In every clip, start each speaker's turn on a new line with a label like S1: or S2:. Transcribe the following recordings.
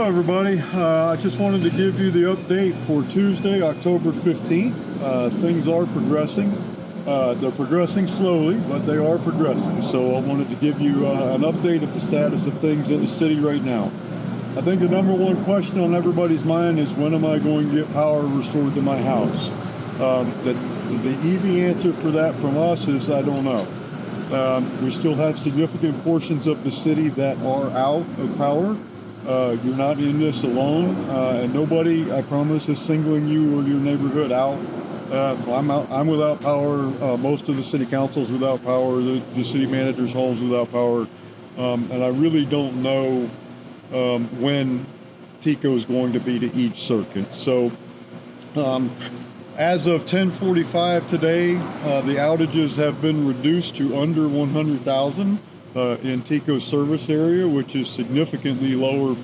S1: Hello everybody, I just wanted to give you the update for Tuesday, October 15th. Things are progressing. They're progressing slowly, but they are progressing. So I wanted to give you an update of the status of things in the city right now. I think the number one question on everybody's mind is, when am I going to get power restored to my house? The easy answer for that from us is, I don't know. We still have significant portions of the city that are out of power. You're not in this alone, and nobody, I promise, is singling you or your neighborhood out. I'm without power. Most of the city council's without power. The city manager's home's without power, and I really don't know when TECO's going to be to each circuit. So as of 10:45 today, the outages have been reduced to under 100,000 in TECO's service area, which is significantly lower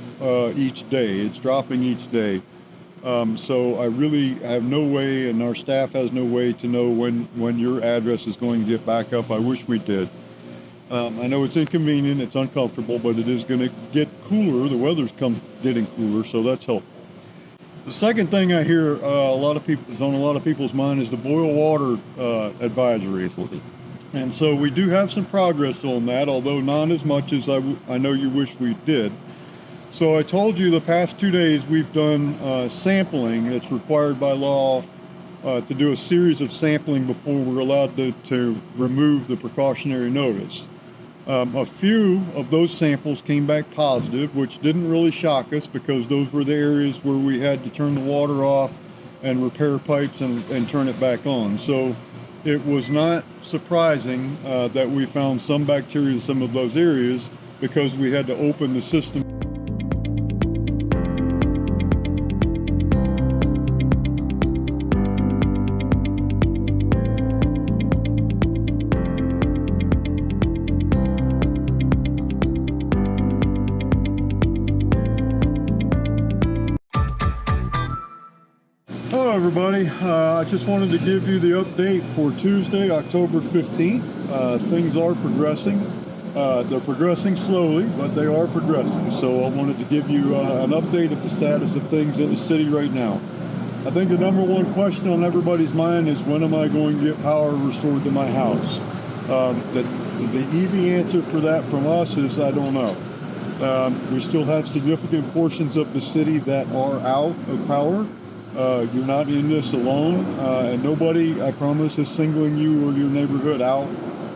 S1: each day. It's dropping each day. So I really have no way, and our staff has no way to know when your address is going to get back up. I wish we did. I know it's inconvenient, it's uncomfortable, but it is going to get cooler. The weather's getting cooler, so that's helpful. The second thing I hear is on a lot of people's mind is the boil water advisory. And so we do have some progress on that, although not as much as I know you wish we did. So I told you the past 2 days we've done sampling. It's required by law to do a series of sampling before we're allowed to remove the precautionary notice. A few of those samples came back positive, which didn't really shock us because those were the areas where we had to turn the water off and repair pipes and turn it back on. So it was not surprising that we found some bacteria in some of those areas because we had to open the system. Hello everybody, I just wanted to give you the update for Tuesday, October 15th. Things are progressing. They're progressing slowly, but they are progressing. So I wanted to give you an update of the status of things in the city right now. I think the number one question on everybody's mind is, when am I going to get power restored to my house? The easy answer for that from us is, I don't know. We still have significant portions of the city that are out of power. You're not in this alone, and nobody, I promise, is singling you or your neighborhood out.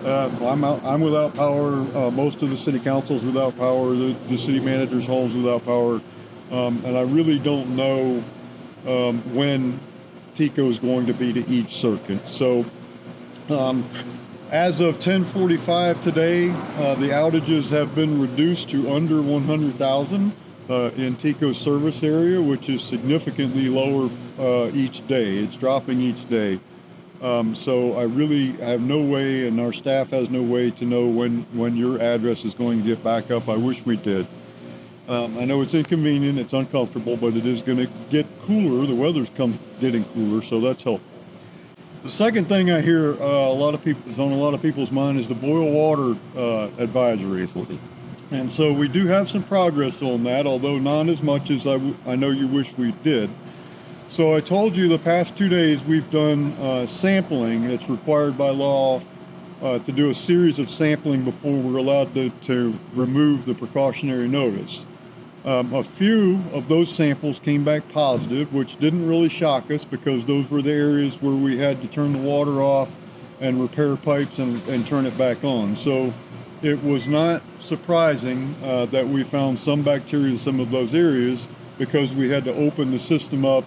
S1: I'm without power. Most of the city council's without power. The city manager's home's without power, and I really don't know when TECO's going to be to each circuit. So as of 10:45 today, the outages have been reduced to under 100,000 in TECO's service area, which is significantly lower each day. It's dropping each day. So I really have no way, and our staff has no way to know when your address is going to get back up. I wish we did. I know it's inconvenient, it's uncomfortable, but it is going to get cooler. The weather's getting cooler, so that's helpful. The second thing I hear is on a lot of people's mind is the boil water advisory. And so we do have some progress on that, although not as much as I know you wish we did. So I told you the past 2 days we've done sampling. It's required by law to do a series of sampling before we're allowed to remove the precautionary notice. A few of those samples came back positive, which didn't really shock us because those were the areas where we had to turn the water off and repair pipes and turn it back on. So it was not surprising that we found some bacteria in some of those areas because we had to open the system up,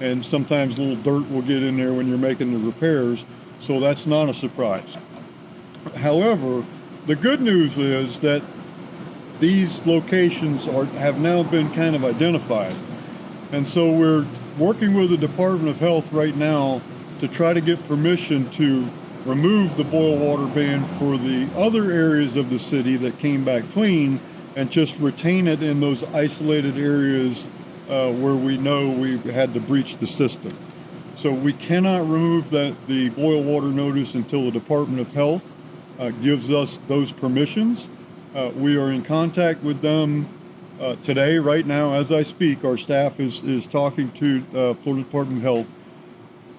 S1: and sometimes a little dirt will get in there when you're making the repairs. So that's not a surprise. However, the good news is that these locations have now been kind of identified. And so we're working with the Department of Health right now to try to get permission to remove the boil water ban for the other areas of the city that came back clean, and just retain it in those isolated areas where we know we had to breach the system. So we cannot remove the boil water notice until the Department of Health gives us those permissions. We are in contact with them Today, right now, as I speak, our staff is talking to Florida Department of Health.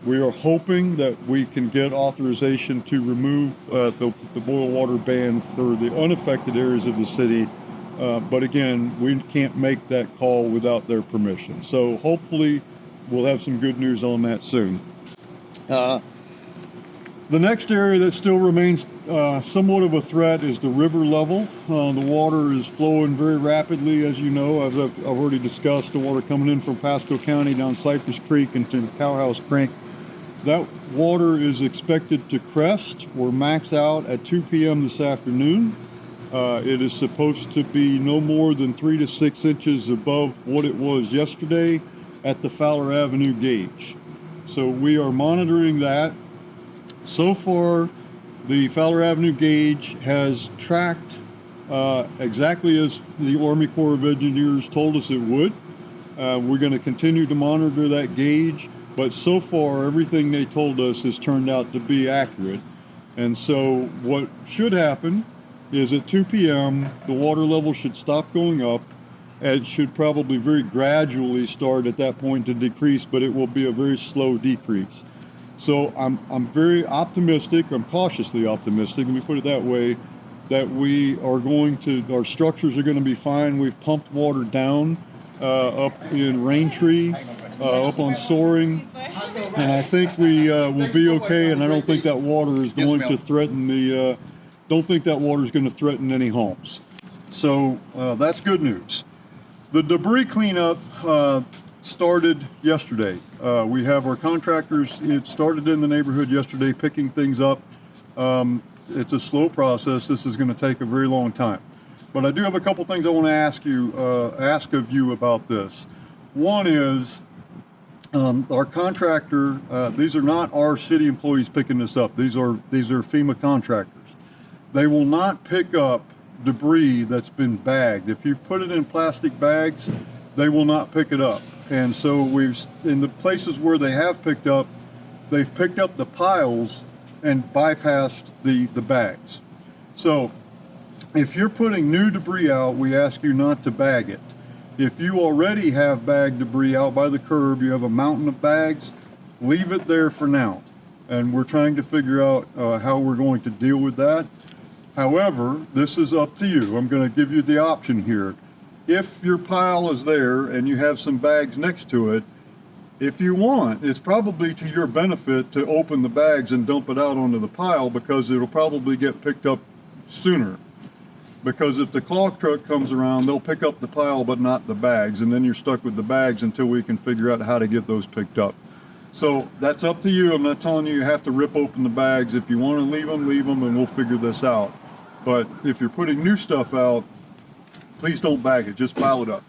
S1: We are hoping that we can get authorization to remove the boil water ban for the unaffected areas of the city. But again, we can't make that call without their permission. So hopefully we'll have some good news on that soon. The next area that still remains somewhat of a threat is the river level. The water is flowing very rapidly, as you know. As I've already discussed, the water coming in from Pasco County down Cypress Creek into Cowhouse Creek. That water is expected to crest or max out at 2 p.m. this afternoon. It is supposed to be no more than 3 to 6 inches above what it was yesterday at the Fowler Avenue gauge. So we are monitoring that. So far, the Fowler Avenue gauge has tracked exactly as the Army Corps of Engineers told us it would. We're going to continue to monitor that gauge, but so far everything they told us has turned out to be accurate. And so what should happen is at 2 p.m. the water level should stop going up. It should probably very gradually start at that point to decrease, but it will be a very slow decrease. So I'm very optimistic, I'm cautiously optimistic, let me put it that way, that our structures are going to be fine. We've pumped water down up in Raintree, up on Soaring, and I think we will be okay, and I don't think that water is going to threaten any homes. So that's good news. The debris cleanup started yesterday. We have our contractors, it started in the neighborhood yesterday picking things up. It's a slow process. This is going to take a very long time. But I do have a couple things I want to ask of you about this. One is our contractor, these are not our city employees picking this up. These are FEMA contractors. They will not pick up debris that's been bagged. If you've put it in plastic bags, they will not pick it up. And so in the places where they have picked up, they've picked up the piles and bypassed the bags. So if you're putting new debris out, we ask you not to bag it. If you already have bagged debris out by the curb, you have a mountain of bags, leave it there for now. And we're trying to figure out how we're going to deal with that. However, this is up to you. I'm going to give you the option here. If your pile is there and you have some bags next to it, if you want, it's probably to your benefit to open the bags and dump it out onto the pile, because it'll probably get picked up sooner. Because if the claw truck comes around, they'll pick up the pile but not the bags, and then you're stuck with the bags until we can figure out how to get those picked up. So that's up to you. I'm not telling you have to rip open the bags. If you want to leave them, and we'll figure this out. But if you're putting new stuff out, please don't bag it, just pile it up.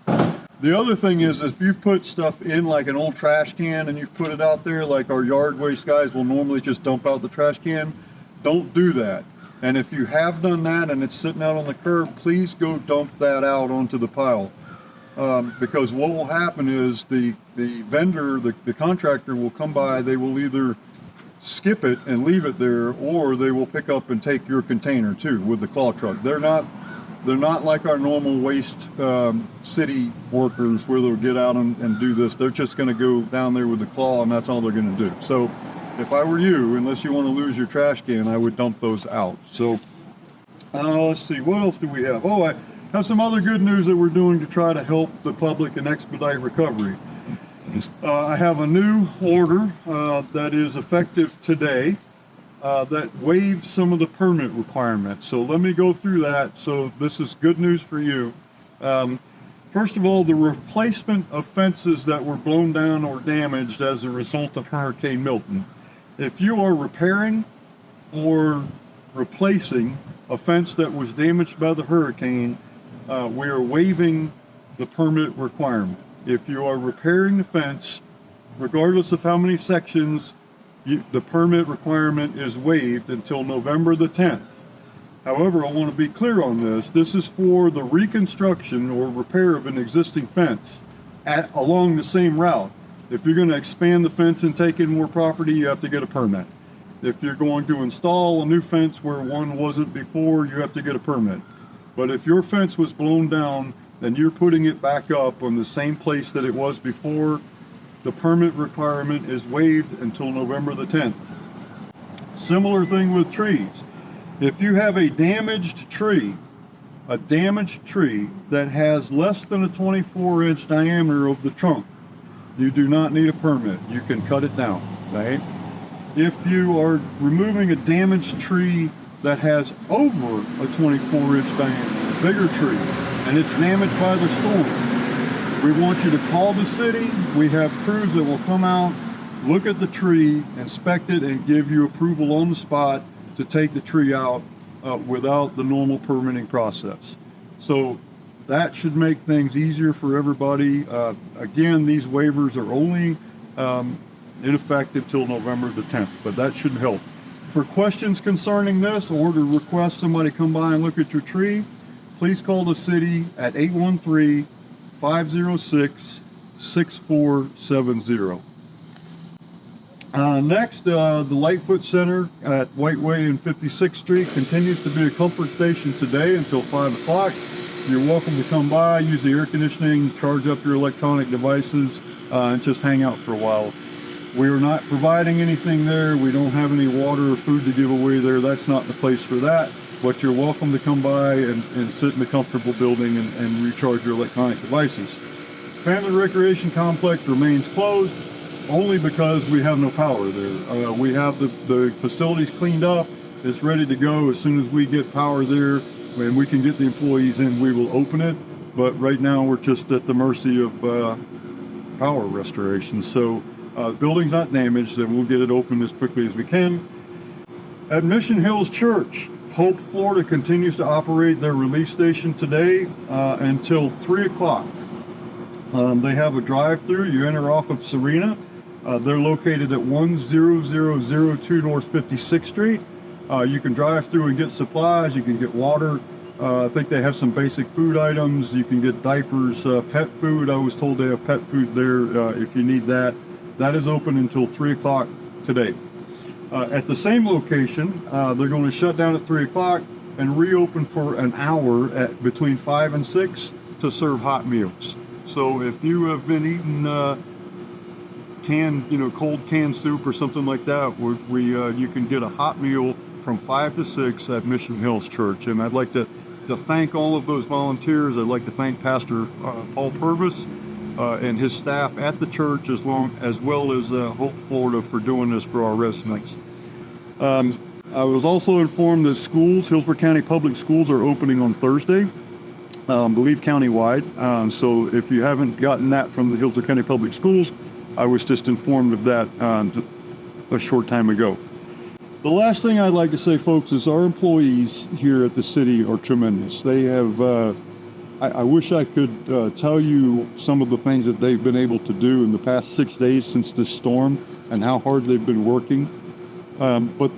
S1: The other thing is, if you've put stuff in like an old trash can and you've put it out there, like our yard waste guys will normally just dump out the trash can, don't do that. And if you have done that and it's sitting out on the curb, please go dump that out onto the pile. Because what will happen is the vendor, the contractor will come by, they will either skip it and leave it there, or they will pick up and take your container too with the claw truck. They're not like our normal waste city workers where they'll get out and do this. They're just going to go down there with the claw, and that's all they're going to do. So if I were you, unless you want to lose your trash can, I would dump those out. So let's see, what else do we have? Oh, I have some other good news that we're doing to try to help the public and expedite recovery. I have a new order that is effective today that waives some of the permit requirements. So let me go through that. So this is good news for you. First of all, the replacement of fences that were blown down or damaged as a result of Hurricane Milton. If you are repairing or replacing a fence that was damaged by the hurricane, we are waiving the permit requirement. If you are repairing the fence, regardless of how many sections, the permit requirement is waived until November the 10th. However, I want to be clear on this. This is for the reconstruction or repair of an existing fence along the same route. If you're going to expand the fence and take in more property, you have to get a permit. If you're going to install a new fence where one wasn't before, you have to get a permit. But if your fence was blown down and you're putting it back up on the same place that it was before, the permit requirement is waived until November the 10th. Similar thing with trees. If you have a damaged tree that has less than a 24-inch diameter of the trunk, you do not need a permit. You can cut it down, right? If you are removing a damaged tree that has over a 24-inch diameter, bigger tree, and it's damaged by the storm, we want you to call the city. We have crews that will come out, look at the tree, inspect it, and give you approval on the spot to take the tree out without the normal permitting process. So that should make things easier for everybody. Again, these waivers are only in effect until November the 10th, but that should help. For questions concerning this, or to request somebody come by and look at your tree, please call the city at 813-506-6470. Next, the Lightfoot Center at Whiteway and 56th Street continues to be a comfort station today until 5 o'clock. You're welcome to come by, use the air conditioning, charge up your electronic devices, and just hang out for a while. We are not providing anything there. We don't have any water or food to give away there. That's not the place for that. But you're welcome to come by and sit in the comfortable building and recharge your electronic devices. Family Recreation Complex remains closed only because we have no power there. We have the facilities cleaned up. It's ready to go. As soon as we get power there and we can get the employees in, we will open it. But right now we're just at the mercy of power restoration. So the building's not damaged, and we'll get it open as quickly as we can. At Mission Hills Church, Hope, Florida continues to operate their relief station today until 3 o'clock. They have a drive-through. You enter off of Serena. They're located at 10002 North 56th Street. You can drive through and get supplies. You can get water. I think they have some basic food items. You can get diapers, pet food. I was told they have pet food there if you need that. That is open until 3 o'clock today. At the same location, they're going to shut down at 3 o'clock and reopen for an hour at between 5 and 6 to serve hot meals. So if you have been eating cold canned soup or something like that, you can get a hot meal from 5 to 6 at Mission Hills Church. And I'd like to thank all of those volunteers. I'd like to thank Pastor Paul Purvis and his staff at the church, as well as Hope, Florida, for doing this for our residents. I was also informed that Hillsborough County Public Schools are opening on Thursday, I believe countywide. So if you haven't gotten that from the Hillsborough County Public Schools, I was just informed of that a short time ago. The last thing I'd like to say, folks, is our employees here at the city are tremendous. They have, I wish I could tell you some of the things that they've been able to do in the past 6 days since this storm and how hard they've been working. But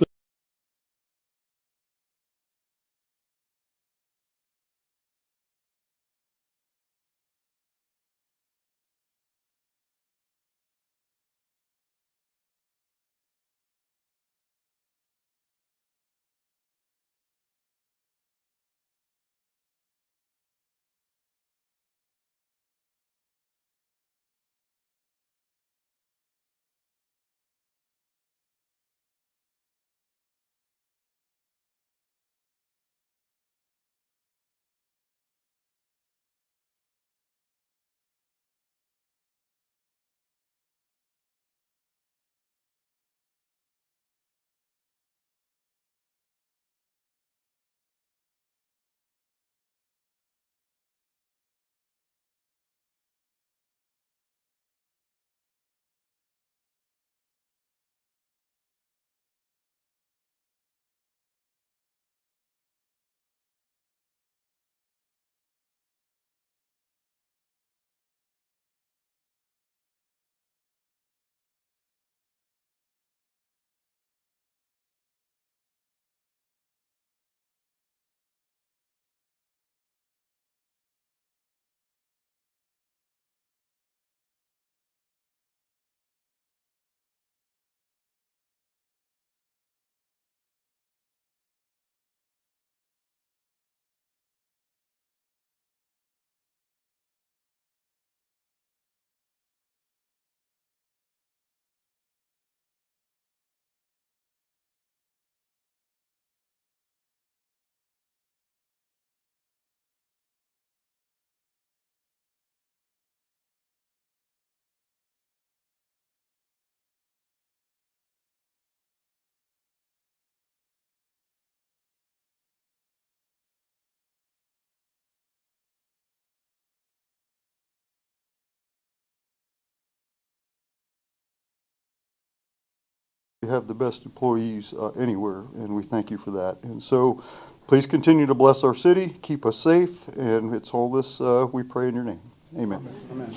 S1: You have the best employees anywhere, and we thank you for that. And so please continue to bless our city, keep us safe, and it's all this we pray in your name. Amen.
S2: Amen.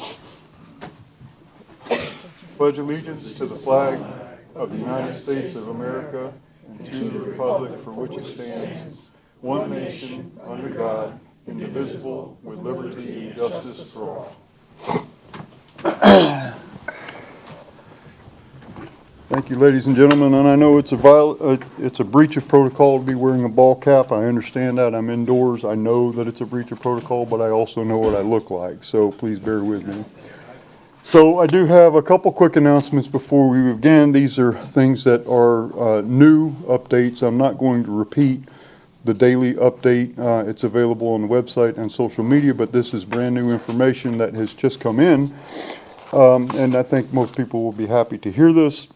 S1: Pledge allegiance to the flag of the United States of America and to the republic for which it stands, one nation, under God, indivisible, with liberty and justice for all. Thank you, ladies and gentlemen. And I know it's a breach of protocol to be wearing a ball cap. I understand that. I'm indoors. I know that it's a breach of protocol, but I also know what I look like. So please bear with me. So I do have a couple quick announcements before we begin. These are things that are new updates. I'm not going to repeat the daily update. It's available on the website and social media, but this is brand new information that has just come in. And I think most people will be happy to hear this.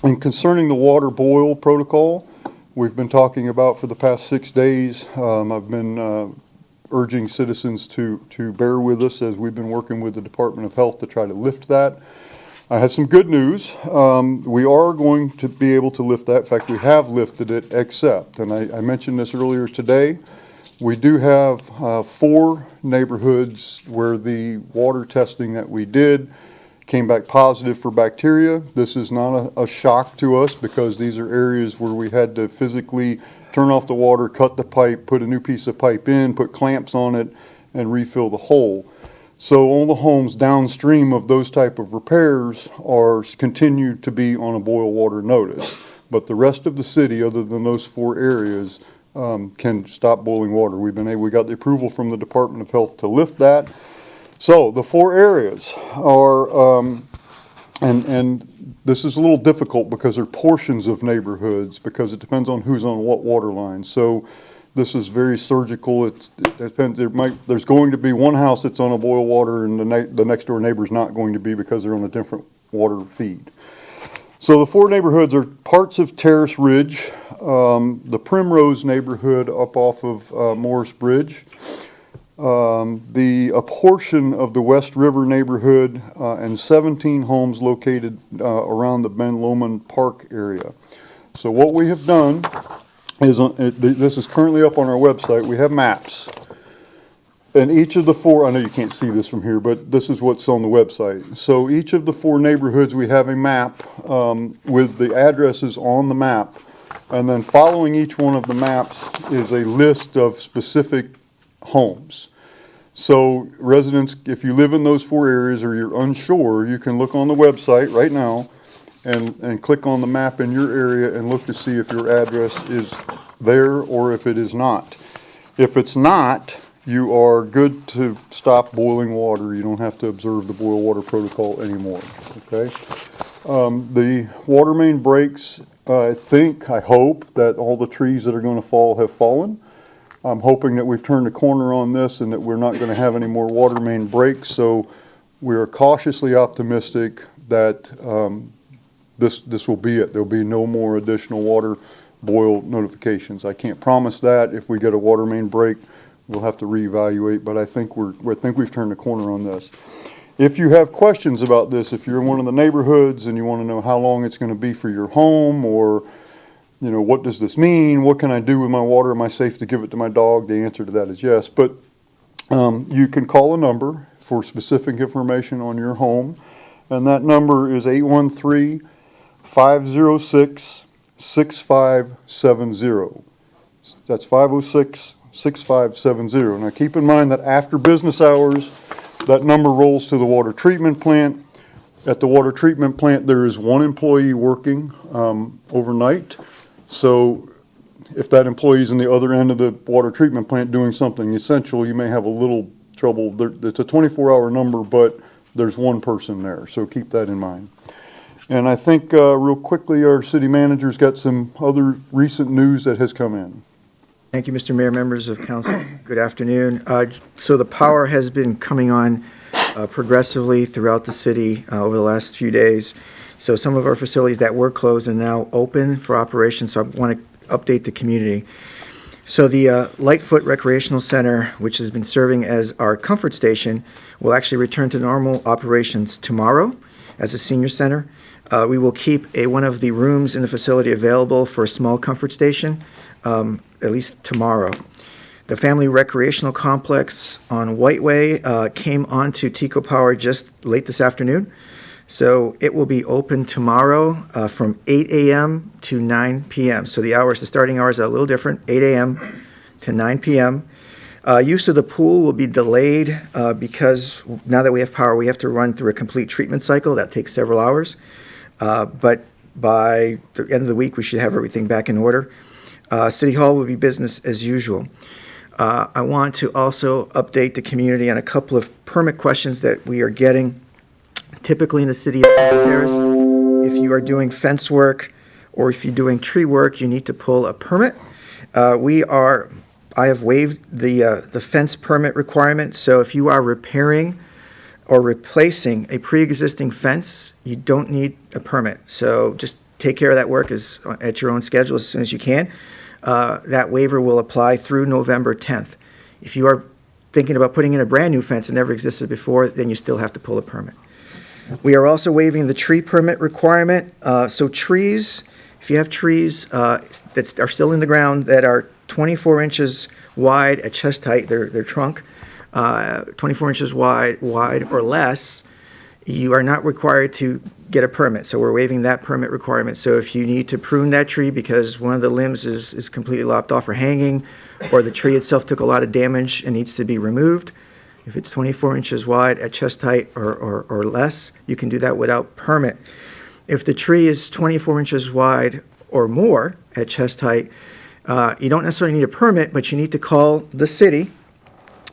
S1: And concerning the water boil protocol, we've been talking about for the past 6 days. I've been urging citizens to bear with us as we've been working with the Department of Health to try to lift that. I have some good news. We are going to be able to lift that. In fact, we have lifted it, except, and I mentioned this earlier today, we do have 4 neighborhoods where the water testing that we did came back positive for bacteria. This is not a shock to us because these are areas where we had to physically turn off the water, cut the pipe, put a new piece of pipe in, put clamps on it, and refill the hole. So all the homes downstream of those type of repairs are continue to be on a boil water notice. But the rest of the city, other than those 4 areas, can stop boiling water. We got the approval from the Department of Health to lift that. So the 4 areas are, and this is a little difficult because they're portions of neighborhoods because it depends on who's on what water line. So this is very surgical. It depends. There's going to be one house that's on a boil water and the next door neighbor's not going to be because they're on a different water feed. So the 4 neighborhoods are parts of Terrace Ridge, the Primrose neighborhood up off of Morris Bridge, a portion of the West River neighborhood, and 17 homes located around the Ben Lomond Park area. So what we have done is, this is currently up on our website, we have maps. And each of the 4, I know you can't see this from here, but this is what's on the website. So each of the 4 neighborhoods, we have a map with the addresses on the map. And then following each one of the maps is a list of specific homes. So residents, if you live in those 4 areas or you're unsure, you can look on the website right now and click on the map in your area and look to see if your address is there or if it is not. If it's not, you are good to stop boiling water. You don't have to observe the boil water protocol anymore, okay? The water main breaks, I hope that all the trees that are going to fall have fallen. I'm hoping that we've turned a corner on this and that we're not going to have any more water main breaks. So we are cautiously optimistic that this will be it. There'll be no more additional water boil notifications. I can't promise that. If we get a water main break, we'll have to reevaluate. But I think we've turned a corner on this. If you have questions about this, if you're in one of the neighborhoods and you want to know how long it's going to be for your home, or what does this mean? What can I do with my water? Am I safe to give it to my dog? The answer to that is yes. But you can call a number for specific information on your home, and that number is 813-506-6570. That's 506-6570. Now keep in mind that after business hours, that number rolls to the water treatment plant. At the water treatment plant, there is 1 employee working overnight. So if that employee is in the other end of the water treatment plant doing something essential, you may have a little trouble. It's a 24-hour number, but there's 1 person there. So keep that in mind. And I think real quickly, our city manager's got some other recent news that has come in.
S2: Thank you, Mr. Mayor, members of council. Good afternoon. So the power has been coming on progressively throughout the city over the last few days. So some of our facilities that were closed are now open for operation. So I want to update the community. So the Lightfoot Recreational Center, which has been serving as our comfort station, will actually return to normal operations tomorrow as a senior center. We will keep one of the rooms in the facility available for a small comfort station, at least tomorrow. The Family Recreational Complex on Whiteway came onto TECO Power just late this afternoon. So it will be open tomorrow from 8 a.m. to 9 p.m. So the starting hours are a little different, 8 a.m. to 9 p.m. Use of the pool will be delayed because now that we have power, we have to run through a complete treatment cycle. That takes several hours. But by the end of the week, we should have everything back in order. City Hall will be business as usual. I want to also update the community on a couple of permit questions that we are getting. Typically in the city of Terrace, if you are doing fence work or if you're doing tree work, you need to pull a permit. I have waived the fence permit requirement, so if you are repairing or replacing a pre-existing fence, you don't need a permit. So just take care of that work at your own schedule as soon as you can. That waiver will apply through November 10th. If you are thinking about putting in a brand new fence that never existed before, then you still have to pull a permit. We are also waiving the tree permit requirement. So trees, if you have trees that are still in the ground that are 24 inches wide at chest height, their trunk, 24 inches wide or less, you are not required to get a permit. So we're waiving that permit requirement. So if you need to prune that tree because one of the limbs is completely lopped off or hanging, or the tree itself took a lot of damage and needs to be removed, if it's 24 inches wide at chest height or less, you can do that without permit. If the tree is 24 inches wide or more at chest height, you don't necessarily need a permit, but you need to call the city,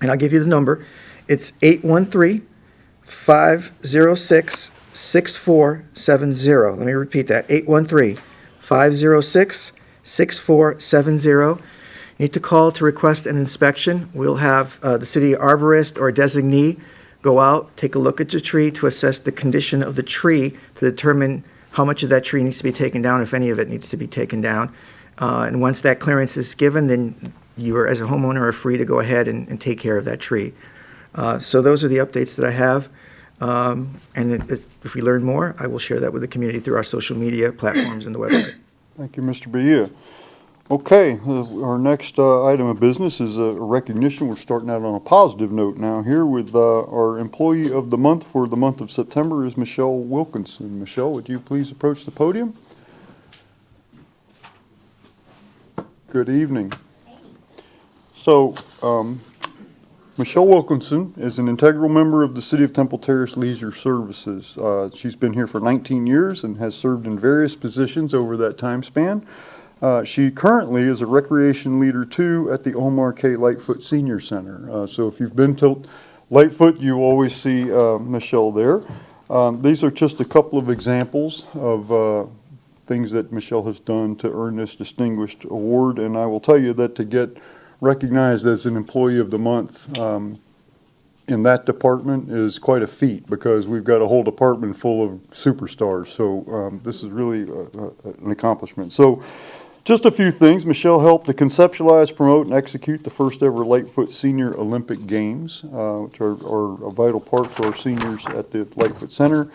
S2: and I'll give you the number. It's 813-506-6470. Let me repeat that, 813-506-6470. You need to call to request an inspection. We'll have the city arborist or designee go out, take a look at the tree to assess the condition of the tree to determine how much of that tree needs to be taken down, if any of it needs to be taken down. And once that clearance is given, then you are, as a homeowner, are free to go ahead and take care of that tree. So those are the updates that I have. And if we learn more, I will share that with the community through our social media platforms and the website.
S1: Thank you, Mr. Bia. Okay, our next item of business is a recognition. We're starting out on a positive note now here with our Employee of the Month for the month of September is Michelle Wilkinson. Michelle, would you please approach the podium? Good evening. So, Michelle Wilkinson is an integral member of the City of Temple Terrace Leisure Services. She's been here for 19 years and has served in various positions over that time span. She currently is a Recreation Leader 2 at the Omar K. Lightfoot Senior Center. So if you've been to Lightfoot, you always see Michelle there. These are just a couple of examples of things that Michelle has done to earn this distinguished award, and I will tell you that to get recognized as an Employee of the Month in that department is quite a feat because we've got a whole department full of superstars. So this is really an accomplishment. So just a few things. Michelle helped to conceptualize, promote, and execute the first ever Lightfoot Senior Olympic Games, which are a vital part for our seniors at the Lightfoot Center.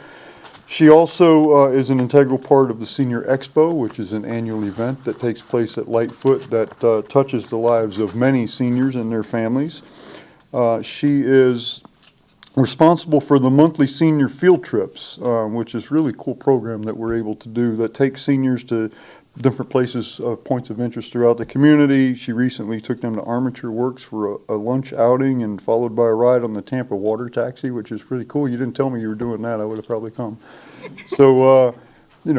S1: She also is an integral part of the Senior Expo, which is an annual event that takes place at Lightfoot that touches the lives of many seniors and their families. She is responsible for the monthly senior field trips, which is a really cool program that we're able to do that takes seniors to different places, points of interest throughout the community. She recently took them to Armature Works for a lunch outing and followed by a ride on the Tampa water taxi, which is pretty cool. You didn't tell me you were doing that. I would have probably come. So,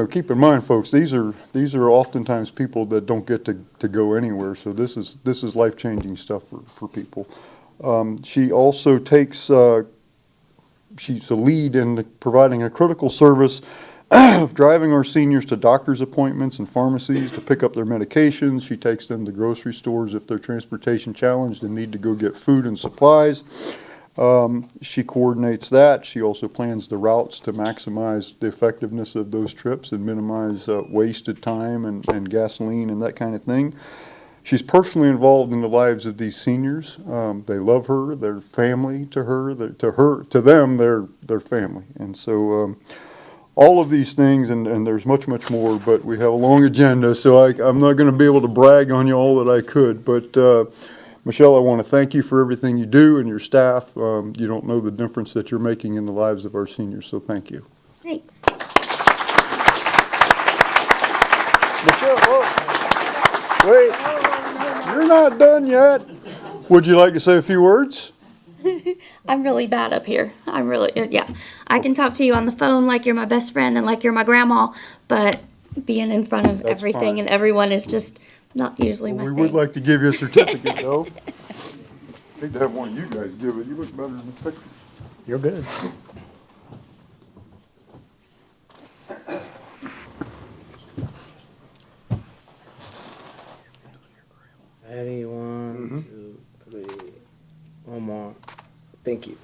S1: keep in mind, folks, these are oftentimes people that don't get to go anywhere. So this is life-changing stuff for people. She also takes, she's a lead in providing a critical service of driving our seniors to doctor's appointments and pharmacies to pick up their medications. She takes them to grocery stores if they're transportation challenged and need to go get food and supplies. She coordinates that. She also plans the routes to maximize the effectiveness of those trips and minimize wasted time and gasoline and that kind of thing. She's personally involved in the lives of these seniors. They love her. They're family to her. To them, they're family. And so all of these things, and there's much, much more, but we have a long agenda, so I'm not going to be able to brag on you all that I could. But Michelle, I want to thank you for everything you do and your staff. You don't know the difference that you're making in the lives of our seniors, so thank you.
S3: Thanks.
S1: Michelle, whoa. Wait, you're not done yet. Would you like to say a few words?
S3: I'm really bad up here. I'm really, yeah. I can talk to you on the phone like you're my best friend and like you're my grandma, but being in front of
S1: That's
S3: everything
S1: fine.
S3: and everyone is just not usually my
S1: We
S3: thing.
S1: would like to give you a certificate, though. Hate to have one of you guys give it. You look better in the picture.
S2: You're good.
S4: Ready, 1, 2, 3. One more. Thank you.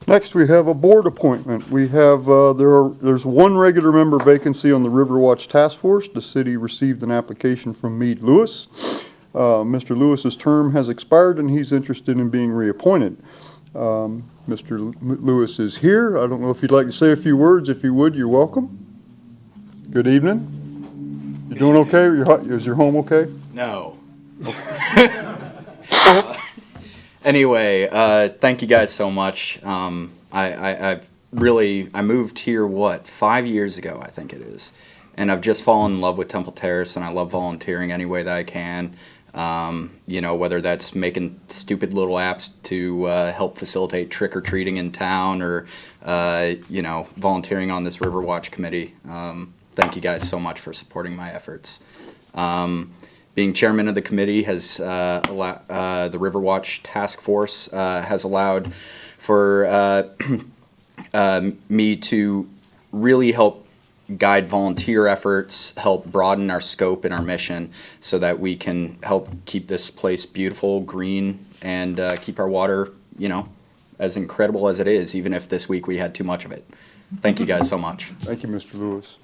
S1: Next, we have a board appointment. We have, there's one regular member vacancy on the Riverwatch Task Force. The city received an application from Meade Lewis. Mr. Lewis's term has expired and he's interested in being reappointed. Mr. Lewis is here. I don't know if you'd like to say a few words. If you would, you're welcome. Good evening. You doing okay? Is your home okay?
S5: No. Anyway, thank you guys so much. I moved here, 5 years ago, I think it is. And I've just fallen in love with Temple Terrace, and I love volunteering any way that I can. Whether that's making stupid little apps to help facilitate trick-or-treating in town or, volunteering on this Riverwatch committee. Thank you guys so much for supporting my efforts. Being chairman of the committee has the Riverwatch Task Force has allowed for me to really help guide volunteer efforts, help broaden our scope and our mission so that we can help keep this place beautiful, green, and keep our water, as incredible as it is, even if this week we had too much of it. Thank you guys so much.
S1: Thank you, Mr. Lewis.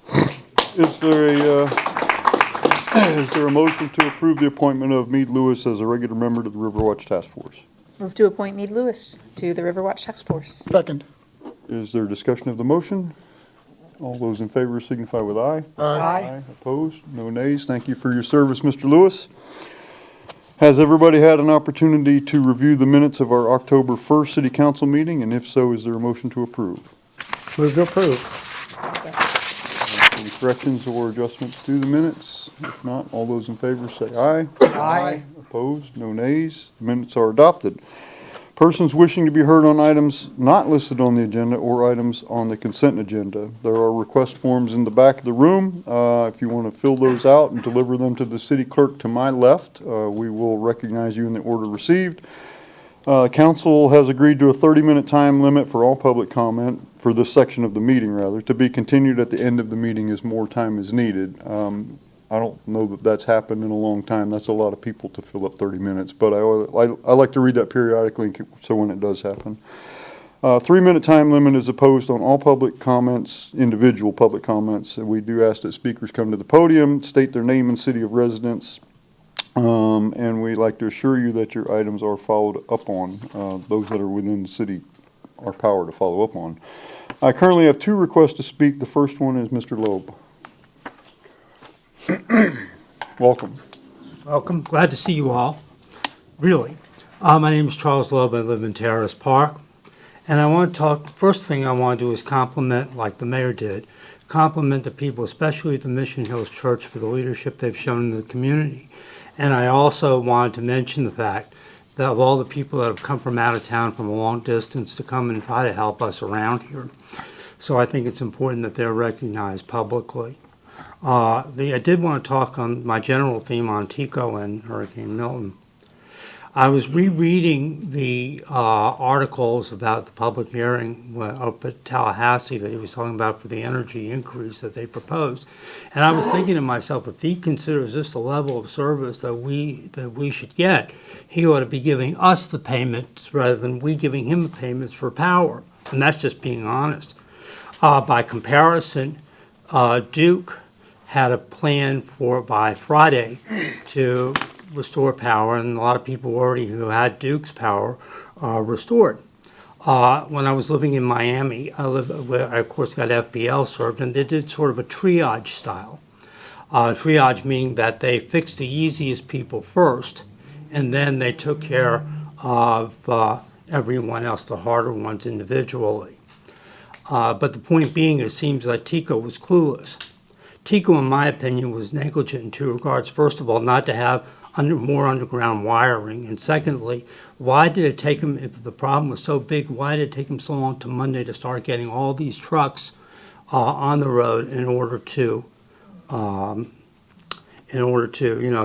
S1: Is there a motion to approve the appointment of Meade Lewis as a regular member to the Riverwatch Task Force?
S6: Move to appoint Meade Lewis to the Riverwatch Task Force.
S7: Second.
S1: Is there discussion of the motion? All those in favor signify with aye.
S7: Aye.
S1: Opposed? No nays. Thank you for your service, Mr. Lewis. Has everybody had an opportunity to review the minutes of our October 1st City Council meeting? And if so, is there a motion to approve?
S7: Move to approve.
S1: Any corrections or adjustments to the minutes? If not, all those in favor say aye.
S7: Aye.
S1: Opposed? No nays. The minutes are adopted. Persons wishing to be heard on items not listed on the agenda or items on the consent agenda. There are request forms in the back of the room. If you want to fill those out and deliver them to the city clerk to my left, we will recognize you in the order received. Council has agreed to a 30-minute time limit for all public comment, for this section of the meeting rather, to be continued at the end of the meeting as more time is needed. I don't know that that's happened in a long time. That's a lot of people to fill up 30 minutes, but I like to read that periodically so when it does happen. 3-minute time limit is opposed on all public comments, individual public comments. We do ask that speakers come to the podium, state their name and city of residence, and we like to assure you that your items are followed up on. Those that are within the city are power to follow up on. I currently have 2 requests to speak. The first one is Mr. Loeb. Welcome.
S8: Welcome. Glad to see you all. Really. My name is Charles Loeb. I live in Terrace Park. And I want to talk, first thing I want to do is compliment, like the mayor did, compliment the people, especially at the Mission Hills Church, for the leadership they've shown in the community. And I also wanted to mention the fact that of all the people that have come from out of town from a long distance to come and try to help us around here. So I think it's important that they're recognized publicly. I did want to talk on my general theme on TECO and Hurricane Milton. I was rereading the articles about the public hearing up at Tallahassee that he was talking about for the energy increase that they proposed. And I was thinking to myself, if he considers this the level of service that we should get, he ought to be giving us the payments rather than we giving him the payments for power. And that's just being honest. By comparison, Duke had a plan for by Friday to restore power, and a lot of people already who had Duke's power restored. When I was living in Miami, I of course got FBL served, and they did sort of a triage style. Triage meaning that they fixed the easiest people first, and then they took care of everyone else, the harder ones individually. But the point being, it seems like Tico was clueless. Tico, in my opinion, was negligent in two regards. First of all, not to have more underground wiring. And secondly, why did it take him, if the problem was so big, why did it take him so long to Monday to start getting all these trucks on the road in order to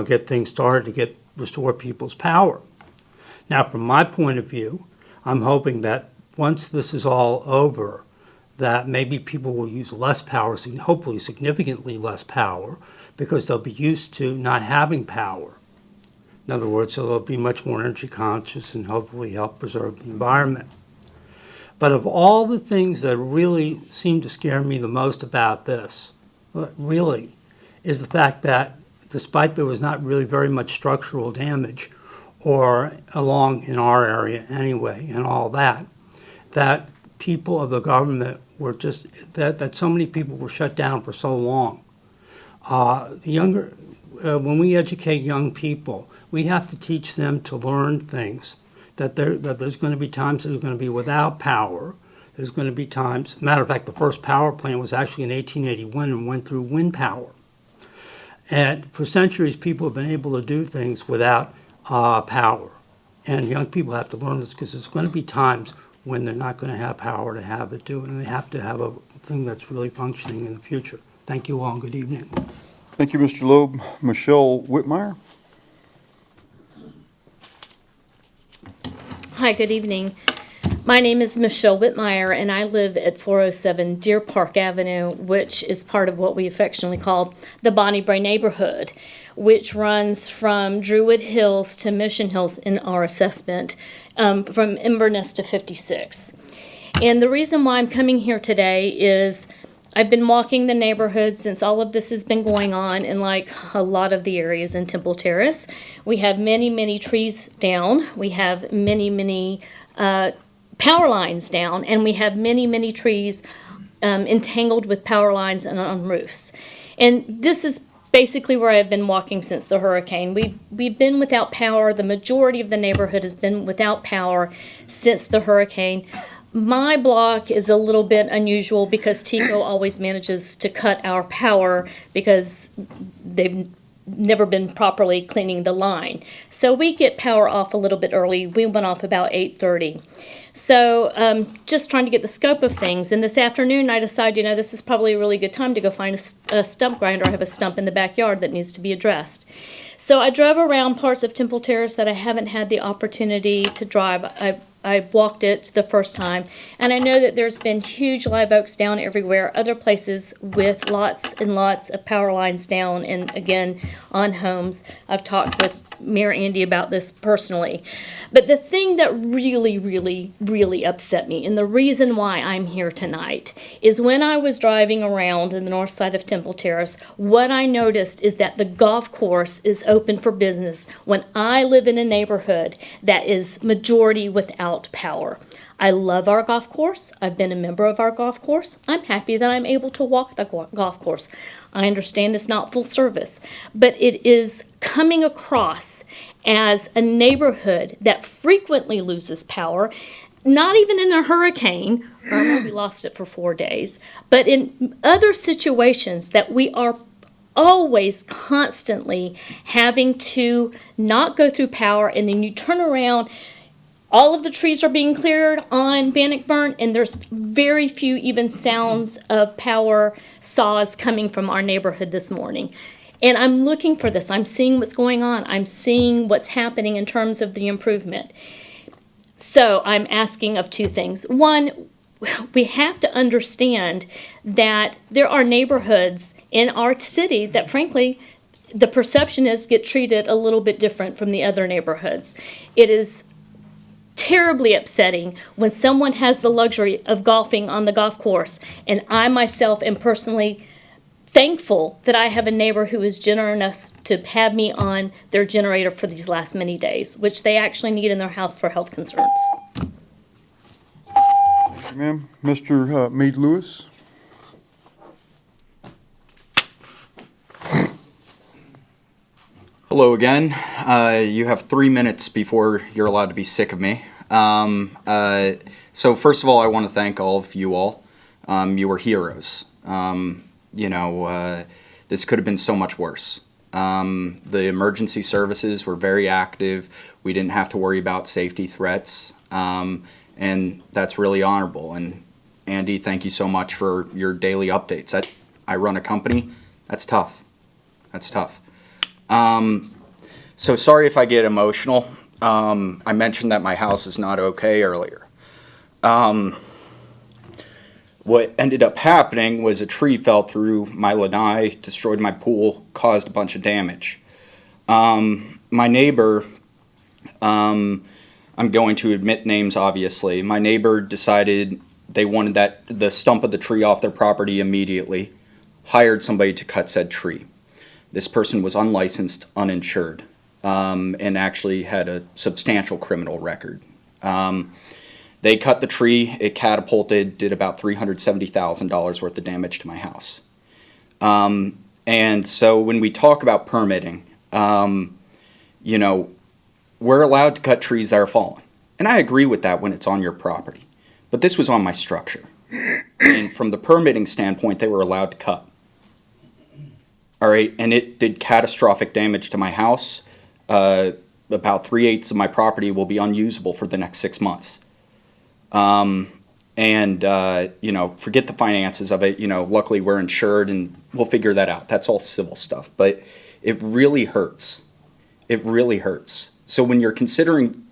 S8: get things started to restore people's power? Now, from my point of view, I'm hoping that once this is all over, that maybe people will use less power, hopefully significantly less power, because they'll be used to not having power. In other words, so they'll be much more energy conscious and hopefully help preserve the environment. But of all the things that really seem to scare me the most about this, really, is the fact that despite there was not really very much structural damage, or along in our area anyway, and all that, that people of the government were just, that so many people were shut down for so long. When we educate young people, we have to teach them to learn things, that there's going to be times that they're going to be without power. There's going to be times, matter of fact, the first power plant was actually in 1881 and went through wind power. And for centuries, people have been able to do things without power. And young people have to learn this because there's going to be times when they're not going to have power to have it do it, and they have to have a thing that's really functioning in the future. Thank you all, and good evening.
S1: Thank you, Mr. Loeb. Michelle Whitmire.
S9: Hi, good evening. My name is Michelle Whitmire, and I live at 407 Deer Park Avenue, which is part of what we affectionately call the Bonnie Bray neighborhood, which runs from Druid Hills to Mission Hills in our assessment, from Inverness to 56. And the reason why I'm coming here today is I've been walking the neighborhood since all of this has been going on, and like a lot of the areas in Temple Terrace, we have many, many trees down. We have many, many power lines down, and we have many, many trees entangled with power lines and on roofs. And this is basically where I've been walking since the hurricane. We've been without power. The majority of the neighborhood has been without power since the hurricane. My block is a little bit unusual because Tico always manages to cut our power because they've never been properly cleaning the line. So we get power off a little bit early. We went off about 8:30. So just trying to get the scope of things. And this afternoon I decided, this is probably a really good time to go find a stump grinder. I have a stump in the backyard that needs to be addressed. So I drove around parts of Temple Terrace that I haven't had the opportunity to drive. I walked it the first time, and I know that there's been huge live oaks down everywhere, other places with lots and lots of power lines down, and again, on homes. I've talked with Mayor Andy about this personally. But the thing that really, really, really upset me, and the reason why I'm here tonight, is when I was driving around in the north side of Temple Terrace, what I noticed is that the golf course is open for business when I live in a neighborhood that is majority without power. I love our golf course. I've been a member of our golf course. I'm happy that I'm able to walk the golf course. I understand it's not full service, but it is coming across as a neighborhood that frequently loses power, not even in a hurricane, we lost it for 4 days, but in other situations that we are always constantly having to not go through power, and then you turn around, all of the trees are being cleared on Bannockburn, and there's very few even sounds of power saws coming from our neighborhood this morning. And I'm looking for this. I'm seeing what's going on. I'm seeing what's happening in terms of the improvement. So I'm asking of two things. One, we have to understand that there are neighborhoods in our city that, frankly, the perception is get treated a little bit different from the other neighborhoods. It is terribly upsetting when someone has the luxury of golfing on the golf course, and I myself am personally thankful that I have a neighbor who is generous to have me on their generator for these last many days, which they actually need in their house for health concerns.
S1: Ma'am, Mr. Meade Lewis?
S5: Hello again. You have 3 minutes before you're allowed to be sick of me. So first of all, I want to thank all of you all. You were heroes. This could have been so much worse. The emergency services were very active. We didn't have to worry about safety threats. And that's really honorable. And Andy, thank you so much for your daily updates. I run a company. That's tough. That's tough. So sorry if I get emotional. I mentioned that my house is not okay earlier. What ended up happening was a tree fell through my lanai, destroyed my pool, caused a bunch of damage. My neighbor, I'm going to admit names, obviously. My neighbor decided they wanted the stump of the tree off their property immediately, hired somebody to cut said tree. This person was unlicensed, uninsured, and actually had a substantial criminal record. They cut the tree, it catapulted, did about $370,000 worth of damage to my house. And so when we talk about permitting, we're allowed to cut trees that are fallen. And I agree with that when it's on your property. But this was on my structure. And from the permitting standpoint, they were allowed to cut. All right, and it did catastrophic damage to my house. About 3/8 of my property will be unusable for the next 6 months. Forget the finances of it. Luckily we're insured and we'll figure that out. That's all civil stuff. But it really hurts. It really hurts. So when you're considering,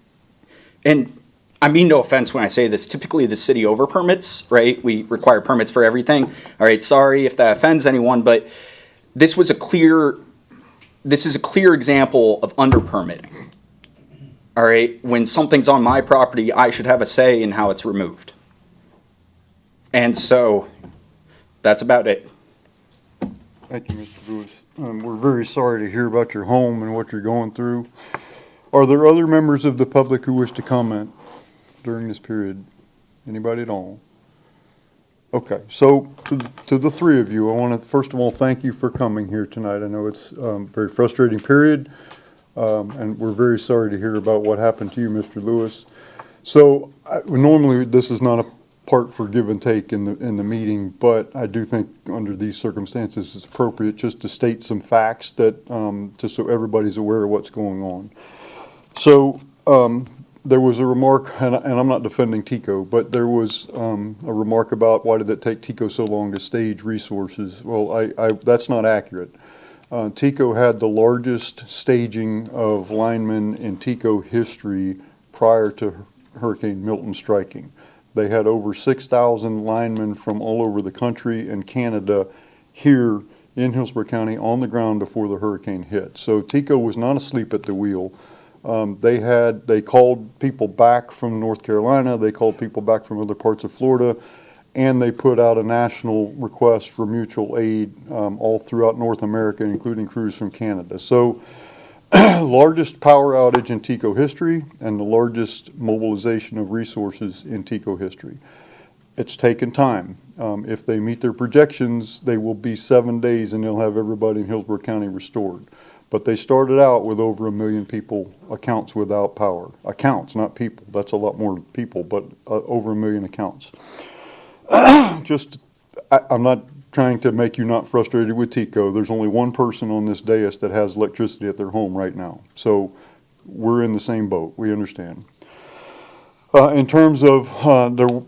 S5: and I mean no offense when I say this, typically the city over permits, right? We require permits for everything. All right, sorry if that offends anyone, but this is a clear example of under permitting. All right, when something's on my property, I should have a say in how it's removed. And so that's about it.
S1: Thank you, Mr. Lewis. We're very sorry to hear about your home and what you're going through. Are there other members of the public who wish to comment during this period? Anybody at all? Okay, so to the three of you, I want to first of all thank you for coming here tonight. I know it's a very frustrating period, and we're very sorry to hear about what happened to you, Mr. Lewis. So normally this is not a part for give and take in the meeting, but I do think under these circumstances it's appropriate just to state some facts that just so everybody's aware of what's going on. So there was a remark, and I'm not defending TECO, but there was a remark about why did it take TECO so long to stage resources. Well, that's not accurate. TECO had the largest staging of linemen in TECO history prior to Hurricane Milton striking. They had over 6,000 linemen from all over the country and Canada here in Hillsborough County on the ground before the hurricane hit. So TECO was not asleep at the wheel. They called people back from North Carolina, they called people back from other parts of Florida, and they put out a national request for mutual aid all throughout North America, including crews from Canada. So largest power outage in TECO history and the largest mobilization of resources in TECO history. It's taken time. If they meet their projections, they will be 7 days and they'll have everybody in Hillsborough County restored. But they started out with over 1 million people, accounts without power. Accounts, not people. That's a lot more people, but over 1 million accounts. I'm not trying to make you not frustrated with TECO. There's only one person on this dais that has electricity at their home right now. So we're in the same boat. We understand. In terms of,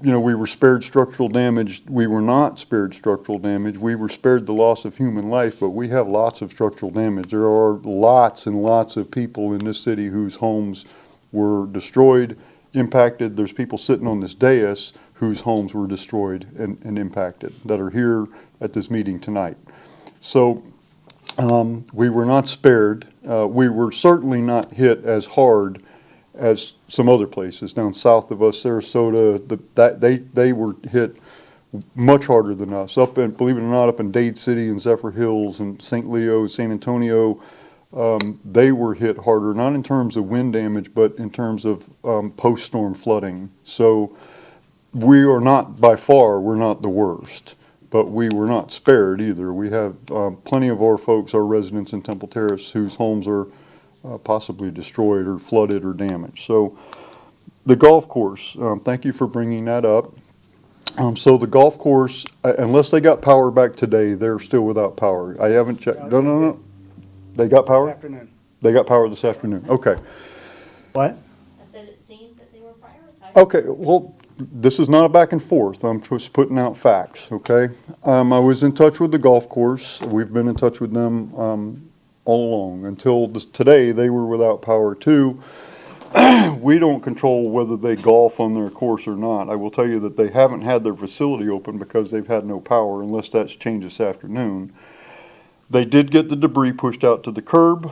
S1: we were spared structural damage. We were not spared structural damage. We were spared the loss of human life, but we have lots of structural damage. There are lots and lots of people in this city whose homes were destroyed, impacted. There's people sitting on this dais whose homes were destroyed and impacted that are here at this meeting tonight. So we were not spared. We were certainly not hit as hard as some other places down south of us, Sarasota. They were hit much harder than us. Up in, believe it or not, up in Dade City and Zephyr Hills and St. Leo, San Antonio, they were hit harder, not in terms of wind damage, but in terms of post-storm flooding. So we are not, by far, we're not the worst, but we were not spared either. We have plenty of our folks, our residents in Temple Terrace, whose homes are possibly destroyed or flooded or damaged. So the golf course, thank you for bringing that up. So the golf course, unless they got power back today, they're still without power. I haven't checked. No. They got power?
S7: This afternoon.
S1: They got power this afternoon. Okay.
S7: What?
S9: I said it seems that they were prioritized.
S1: Okay, well, this is not a back and forth. I'm just putting out facts, okay? I was in touch with the golf course. We've been in touch with them all along. Until today, they were without power too. We don't control whether they golf on their course or not. I will tell you that they haven't had their facility open because they've had no power, unless that's changed this afternoon. They did get the debris pushed out to the curb.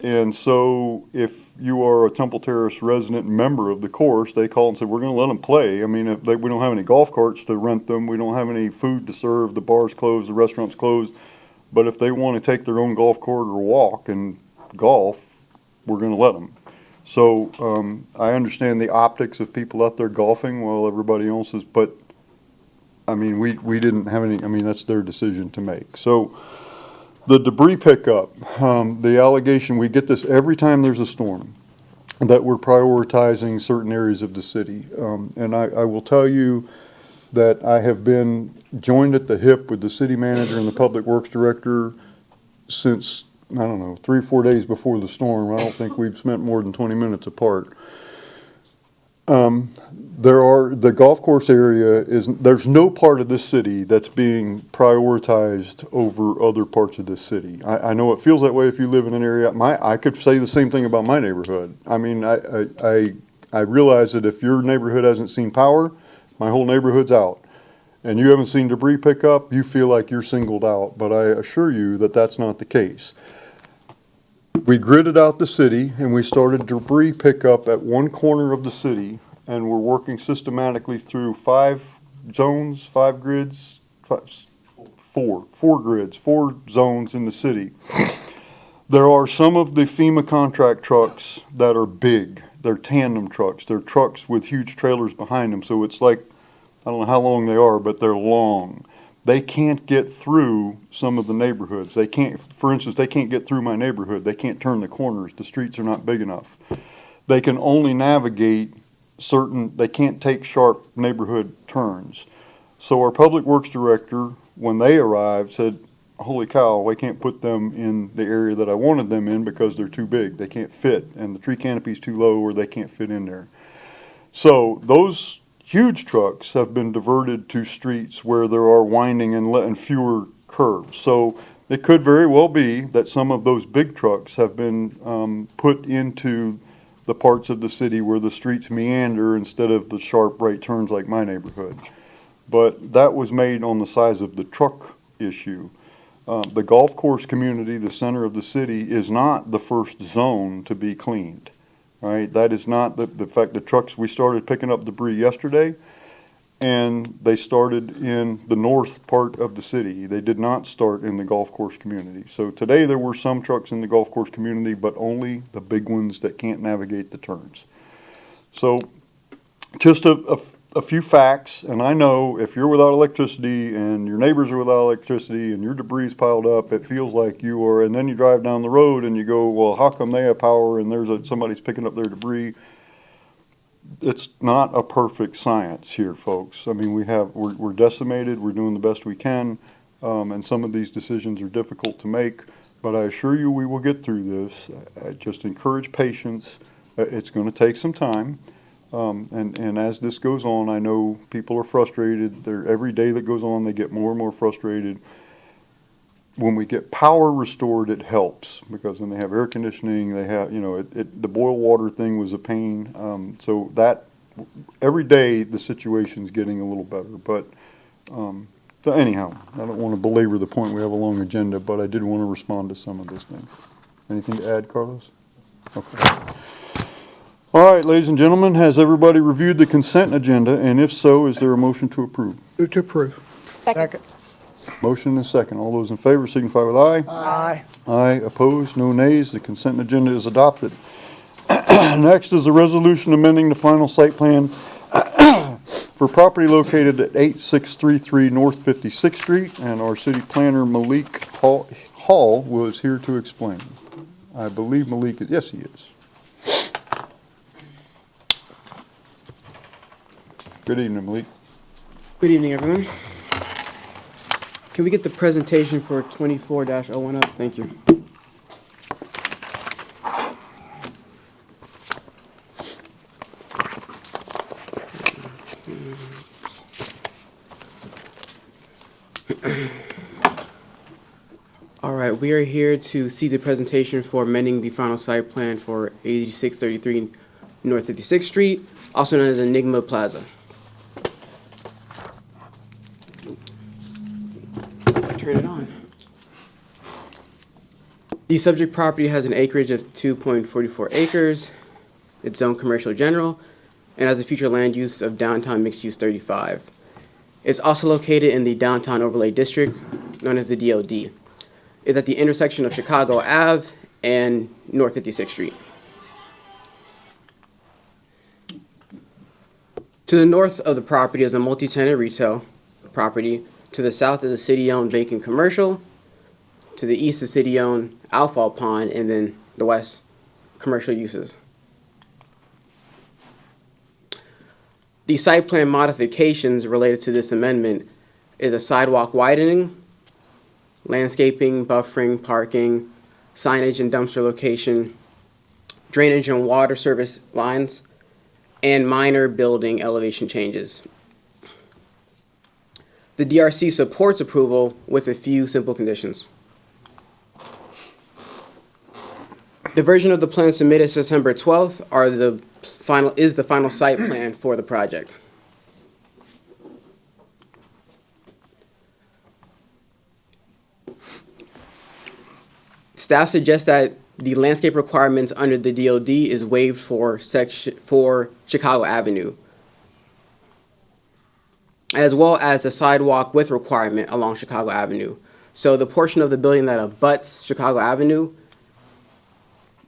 S1: And so if you are a Temple Terrace resident member of the course, they call and say, we're going to let them play. I mean, if we don't have any golf carts to rent them. We don't have any food to serve. The bar's closed. The restaurant's closed. But if they want to take their own golf cart or walk and golf, we're going to let them. So I understand the optics of people out there golfing while everybody else is, but I mean, we didn't have any, I mean, that's their decision to make. So the debris pickup, the allegation, we get this every time there's a storm, that we're prioritizing certain areas of the city. And I will tell you that I have been joined at the hip with the city manager and the public works director since, I don't know, 3 or 4 days before the storm. I don't think we've spent more than 20 minutes apart. The golf course area there's no part of this city that's being prioritized over other parts of this city. I know it feels that way if you live in an area. I could say the same thing about my neighborhood. I mean, I realize that if your neighborhood hasn't seen power, my whole neighborhood's out. And you haven't seen debris pick up, you feel like you're singled out. But I assure you that that's not the case. We gridded out the city and we started debris pickup at one corner of the city, and we're working systematically through 4 grids, 4 zones in the city. There are some of the FEMA contract trucks that are big. They're tandem trucks. They're trucks with huge trailers behind them. So it's like, I don't know how long they are, but they're long. They can't get through some of the neighborhoods. They can't, for instance, they can't get through my neighborhood. They can't turn the corners. The streets are not big enough. They can only navigate they can't take sharp neighborhood turns. So our public works director, when they arrived, said, holy cow, I can't put them in the area that I wanted them in because they're too big. They can't fit, and the tree canopy's too low or they can't fit in there. So those huge trucks have been diverted to streets where there are winding and fewer curves. So it could very well be that some of those big trucks have been put into the parts of the city where the streets meander instead of the sharp right turns like my neighborhood. But that was made on the size of the truck issue. The golf course community, the center of the city, is not the first zone to be cleaned. Right? That is not the fact. The trucks, we started picking up debris yesterday, and they started in the north part of the city. They did not start in the golf course community. So today there were some trucks in the golf course community, but only the big ones that can't navigate the turns. So just a few facts, and I know if you're without electricity and your neighbors are without electricity and your debris is piled up, it feels like you are, and then you drive down the road and you go, well, how come they have power and somebody's picking up their debris? It's not a perfect science here, folks. I mean, we're decimated, we're doing the best we can, and some of these decisions are difficult to make, but I assure you we will get through this. I just encourage patience. It's going to take some time. And as this goes on, I know people are frustrated. Every day that goes on, they get more and more frustrated. When we get power restored, it helps, because then they have air conditioning, they have, the boil water thing was a pain. So that, every day, the situation's getting a little better. But, so anyhow, I don't want to belabor the point. We have a long agenda, but I did want to respond to some of those things. Anything to add, Carlos? Okay. All right, ladies and gentlemen, has everybody reviewed the consent agenda? And if so, is there a motion to approve?
S7: Move to approve.
S6: Second.
S1: Motion and second. All those in favor signify with aye.
S7: Aye.
S1: Aye, opposed, no nays. The consent agenda is adopted. Next is a resolution amending the final site plan for property located at 8633 North 56th Street, and our city planner Malik Hall was here to explain. I believe Malik, yes he is. Good evening, Malik.
S10: Good evening, everyone. Can we get the presentation for 24-01 up? Thank you. All right, we are here to see the presentation for amending the final site plan for 8633 North 56th Street, also known as Enigma Plaza. Turn it on. The subject property has an acreage of 2.44 acres. It's zoned commercial general and has a future land use of downtown mixed use 35. It's also located in the downtown overlay district known as the DOD. It's at the intersection of Chicago Ave and North 56th Street. To the north of the property is a multi-tenant retail property. To the south is a city-owned vacant commercial. To the east is city-owned outfall pond, and then the west, commercial uses. The site plan modifications related to this amendment is a sidewalk widening, landscaping, buffering, parking, signage and dumpster location, drainage and water service lines, and minor building elevation changes. The DRC supports approval with a few simple conditions. The version of the plan submitted September 12th is the final site plan for the project. Staff suggests that the landscape requirements under the DOD is waived for Chicago Avenue, as well as the sidewalk width requirement along Chicago Avenue. So the portion of the building that abuts Chicago Avenue,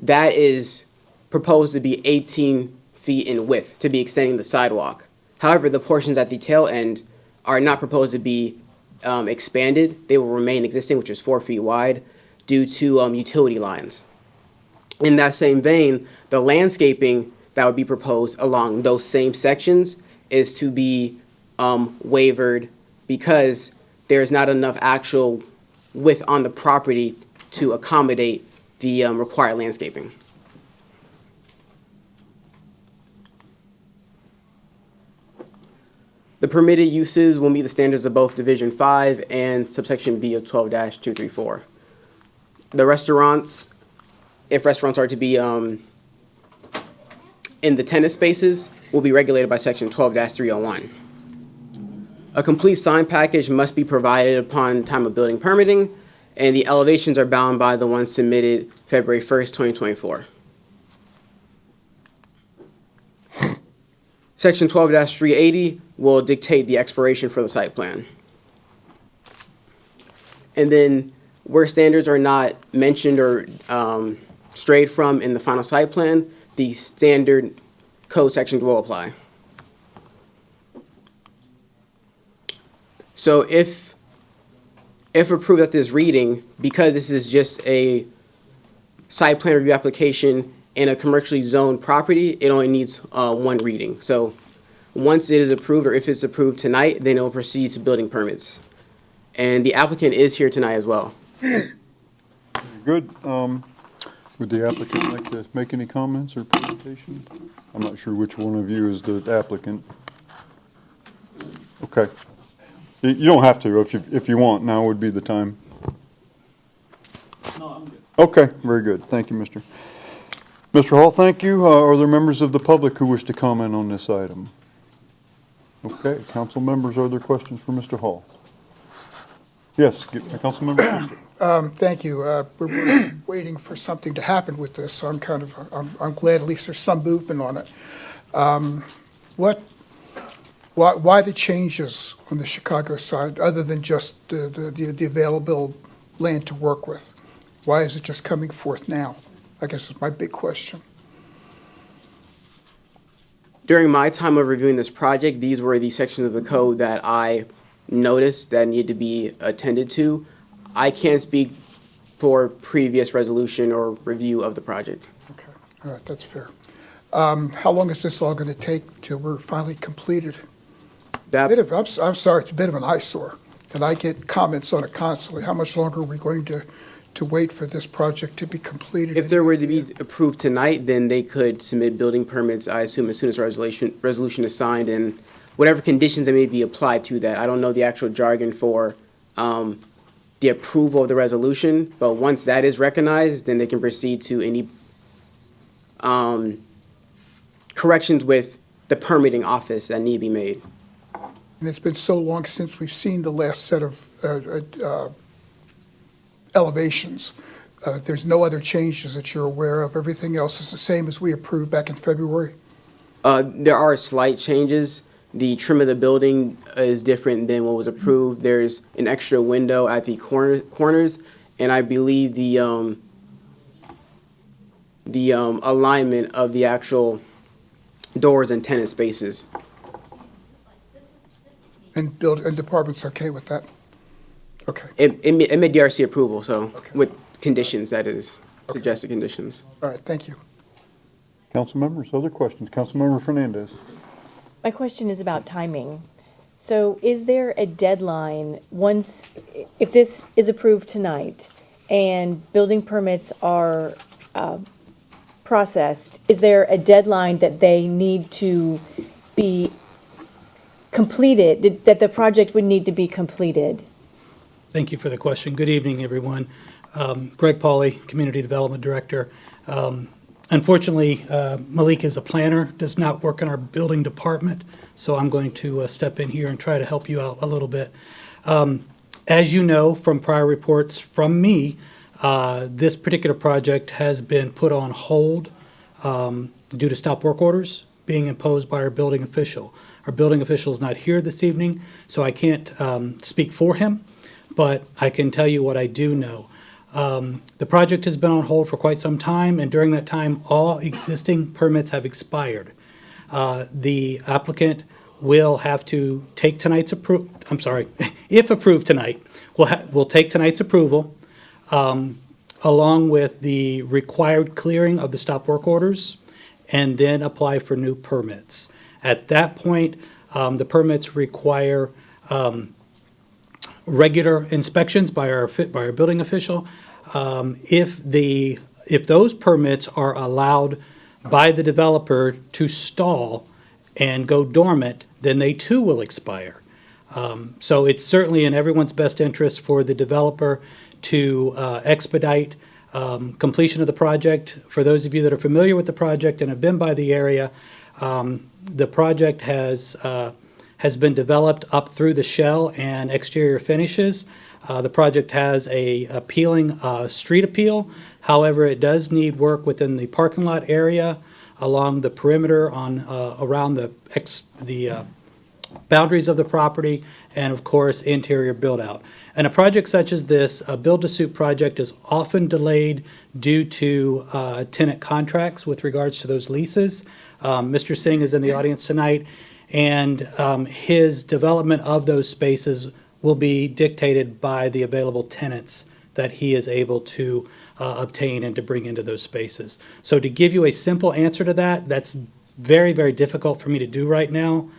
S10: that is proposed to be 18 feet in width to be extending the sidewalk. However, the portions at the tail end are not proposed to be expanded. They will remain existing, which is 4 feet wide, due to utility lines. In that same vein, the landscaping that would be proposed along those same sections is to be wavered because there's not enough actual width on the property to accommodate the required landscaping. The permitted uses will meet the standards of both Division 5 and subsection B of 12-234. The restaurants, if restaurants are to be in the tenant spaces, will be regulated by section 12-301. A complete sign package must be provided upon time of building permitting, and the elevations are bound by the ones submitted February 1st, 2024. Section 12-380 will dictate the expiration for the site plan. And then where standards are not mentioned or strayed from in the final site plan, the standard code sections will apply. So if approved at this reading, because this is just a site plan review application in a commercially zoned property, it only needs one reading. So once it is approved, or if it's approved tonight, then it will proceed to building permits. And the applicant is here tonight as well.
S1: Good. Would the applicant like to make any comments or presentation? I'm not sure which one of you is the applicant. Okay. You don't have to. If you want, now would be the time. No, I'm good. Okay, very good. Thank you, Mr. Hall, thank you. Are there members of the public who wish to comment on this item? Okay, council members, are there questions for Mr. Hall? Yes, council member.
S11: Thank you. We're waiting for something to happen with this, so I'm glad at least there's some movement on it. Why the changes on the Chicago side, other than just the available land to work with? Why is it just coming forth now? I guess is my big question.
S10: During my time of reviewing this project, these were the sections of the code that I noticed that needed to be attended to. I can't speak for previous resolution or review of the project.
S11: Okay, all right, that's fair. How long is this all going to take till we're finally completed? I'm sorry, it's a bit of an eyesore, and I get comments on it constantly. How much longer are we going to wait for this project to be completed?
S10: If there were to be approved tonight, then they could submit building permits, I assume, as soon as resolution is signed, and whatever conditions that may be applied to that. I don't know the actual jargon for the approval of the resolution, but once that is recognized, then they can proceed to any corrections with the permitting office that need to be made.
S11: And it's been so long since we've seen the last set of elevations. There's no other changes that you're aware of. Everything else is the same as we approved back in February.
S10: There are slight changes. The trim of the building is different than what was approved. There's an extra window at the corners, and I believe the alignment of the actual doors and tenant spaces.
S11: And department's okay with that? Okay.
S10: It made DRC approval, so
S11: Okay.
S10: with conditions, that is,
S11: Okay.
S10: suggested conditions.
S11: All right, thank you.
S1: Council members, other questions? Councilmember Fernandez.
S6: My question is about timing. So is there a deadline if this is approved tonight and building permits are processed, is there a deadline that they need to be completed, that the project would need to be completed?
S12: Thank you for the question. Good evening, everyone. Greg Pauley, Community Development Director. Unfortunately, Malik is a planner, does not work in our building department, so I'm going to step in here and try to help you out a little bit. As you know from prior reports from me, this particular project has been put on hold due to stop work orders being imposed by our building official. Our building official is not here this evening, so I can't speak for him, but I can tell you what I do know. The project has been on hold for quite some time, and during that time, all existing permits have expired. The applicant will have to take tonight's if approved tonight, we'll take tonight's approval along with the required clearing of the stop work orders and then apply for new permits. At that point, the permits require regular inspections by our building official. If those permits are allowed by the developer to stall and go dormant, then they too will expire. So it's certainly in everyone's best interest for the developer to expedite completion of the project. For those of you that are familiar with the project and have been by the area, the project has been developed up through the shell and exterior finishes. The project has a appealing street appeal. However, it does need work within the parking lot area, along the perimeter around the boundaries of the property, and of course interior build out. And a project such as this, a build-to-suit project, is often delayed due to tenant contracts with regards to those leases. Mr. Singh is in the audience tonight, and his development of those spaces will be dictated by the available tenants that he is able to obtain and to bring into those spaces. So to give you a simple answer to that, that's very, very difficult for me to do right now.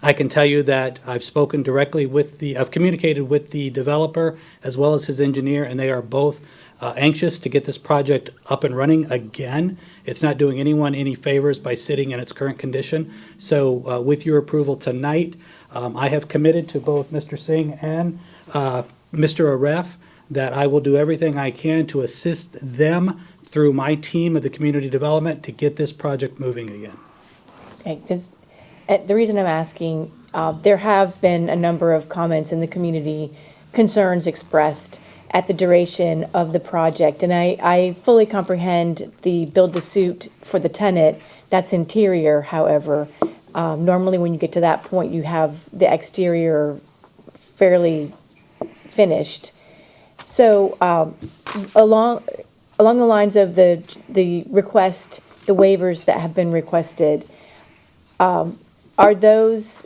S12: I can tell you that I've communicated with the developer as well as his engineer, and they are both anxious to get this project up and running again. It's not doing anyone any favors by sitting in its current condition. So with your approval tonight, I have committed to both Mr. Singh and Mr. Aref that I will do everything I can to assist them through my team of the community development to get this project moving again.
S6: Okay, 'cause, the reason I'm asking, there have been a number of comments in the community, concerns expressed at the duration of the project, and I fully comprehend the build-to-suit for the tenant. That's interior, however. Normally, when you get to that point, you have the exterior fairly finished. So, along the lines of the request, the waivers that have been requested, are those,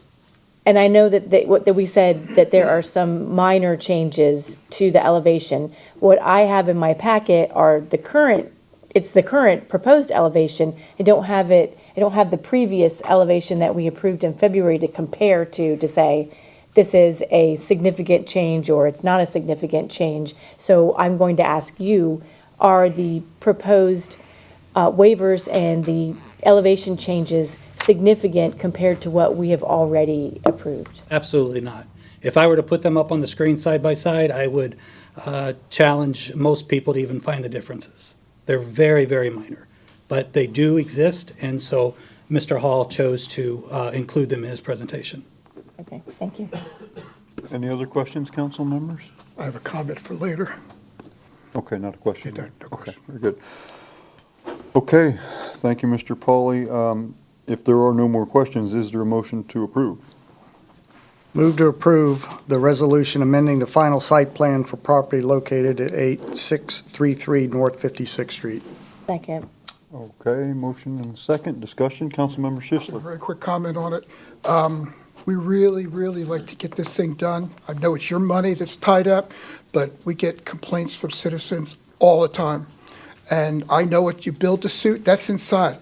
S6: and I know that we said that there are some minor changes to the elevation. What I have in my packet are the current proposed elevation. I don't have the previous elevation that we approved in February to compare to say, this is a significant change or it's not a significant change. So I'm going to ask you, are the proposed waivers and the elevation changes significant compared to what we have already approved?
S12: Absolutely not. If I were to put them up on the screen side by side, I would challenge most people to even find the differences. They're very, very minor, but they do exist, and so Mr. Hall chose to include them in his presentation.
S6: Okay, thank you.
S1: Any other questions, council members?
S11: I have a comment for later.
S1: Okay, not a question.
S11: No, no question.
S1: Okay, very good. Okay, thank you, Mr. Pauly. If there are no more questions, is there a motion to approve?
S7: Move to approve the resolution amending the final site plan for property located at 8633 North 56th Street.
S6: Second.
S1: Okay, motion and second. Discussion, Councilmember
S11: A
S1: Schissler.
S11: very quick comment on it. We really, really like to get this thing done. I know it's your money that's tied up, but we get complaints from citizens all the time. And I know what you build to suit, that's inside.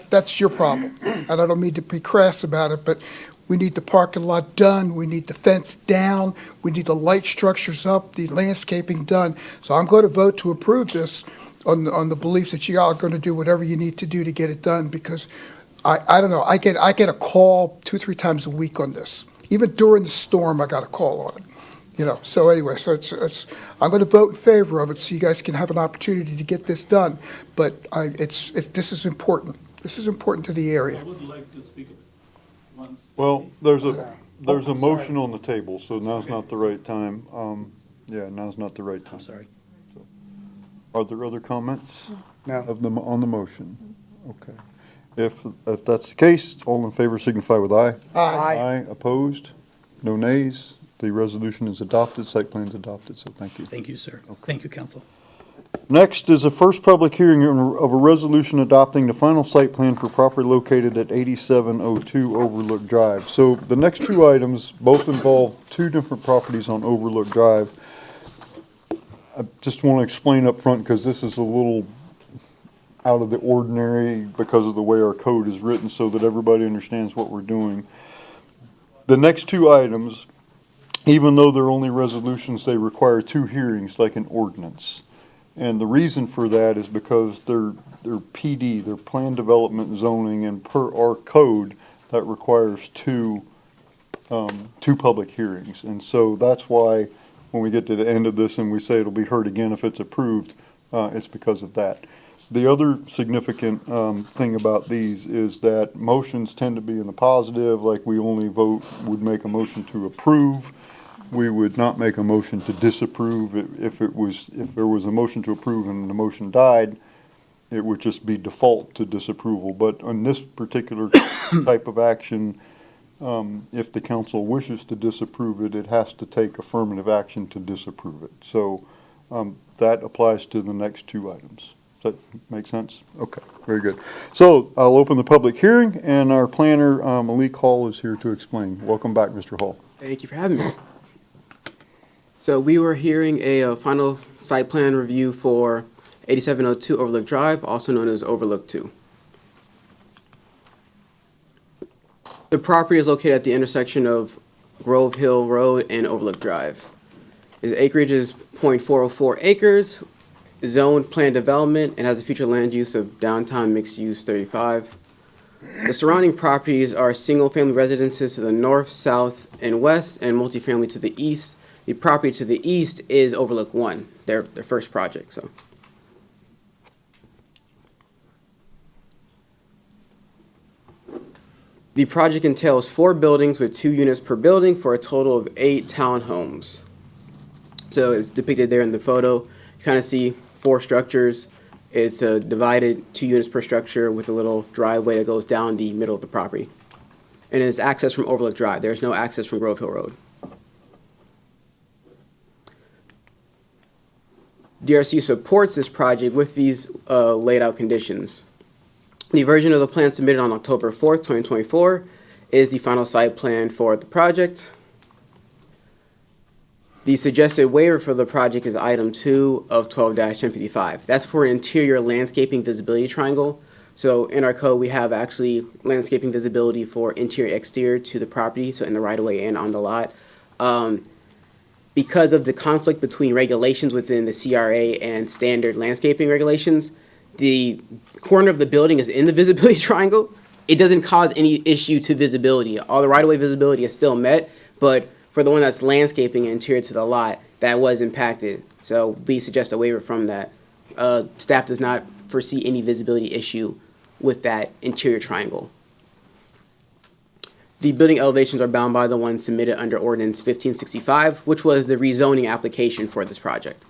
S11: That's your problem. And I don't mean to be crass about it, but we need the parking lot done, we need the fence down, we need the light structures up, the landscaping done. So I'm going to vote to approve this on the belief that you all are going to do whatever you need to do to get it done, because I don't know, I get a call 2-3 times a week on this. Even during the storm, I got a call on it. So anyway, so it's I'm going to vote in favor of it so you guys can have an opportunity to get this done. But this is important. This is important to the area.
S13: I would like to speak once.
S1: Well, there's a motion on the table, so now's not the right time. Now's not the right time.
S12: I'm sorry.
S1: Are there other comments?
S7: No.
S1: On the motion? Okay. If that's the case, all in favor signify with aye.
S11: Aye.
S1: Aye. Opposed? No nays? The resolution is adopted, site plan is adopted, so thank you.
S12: Thank you, sir. Thank you, council.
S1: Next is a first public hearing of a resolution adopting the final site plan for property located at 8702 Overlook Drive. So the next two items both involve two different properties on Overlook Drive. I just want to explain up front because this is a little out of the ordinary because of the way our code is written so that everybody understands what we're doing. The next two items, even though they're only resolutions, they require two hearings like an ordinance. And the reason for that is because they're PD, they're plan development zoning, and per our code, that requires two public hearings. And so that's why when we get to the end of this and we say it'll be heard again if it's approved, it's because of that. The other significant thing about these is that motions tend to be in the positive, like we only would make a motion to approve. We would not make a motion to disapprove. If there was a motion to approve and the motion died, it would just be default to disapproval. But on this particular type of action, if the council wishes to disapprove it, it has to take affirmative action to disapprove it. So that applies to the next two items. Does that make sense? Okay, very good. So I'll open the public hearing, and our planner, Malik Hall, is here to explain. Welcome back, Mr. Hall.
S10: Thank you for having me. So we were hearing a final site plan review for 8702 Overlook Drive, also known as Overlook 2. The property is located at the intersection of Grove Hill Road and Overlook Drive. Its acreage is 0.404 acres, zoned planned development and has a future land use of downtown mixed use 35. The surrounding properties are single-family residences to the north, south, and west, and multifamily to the east. The property to the east is Overlook 1, their first project. So, the project entails 4 buildings with 2 units per building for a total of 8 townhomes. So it's depicted there in the photo. You kind of see 4 structures. It's divided 2 units per structure with a little driveway that goes down the middle of the property. And it's access from Overlook Drive. There's no access from Grove Hill Road. DRC supports this project with these laid out conditions. The version of the plan submitted on October 4th, 2024 is the final site plan for the project. The suggested waiver for the project is item 2 of 12-1055. That's for an interior landscaping visibility triangle. So in our code, we have actually landscaping visibility for interior exterior to the property, so in the right of way and on the lot. Because of the conflict between regulations within the CRA and standard landscaping regulations, the corner of the building is in the visibility triangle. It doesn't cause any issue to visibility. All the right-of-way visibility is still met, but for the one that's landscaping and interior to the lot, that was impacted. So we suggest a waiver from that. Staff does not foresee any visibility issue with that interior triangle. The building elevations are bound by the ones submitted under Ordinance 1565, which was the rezoning application for this project.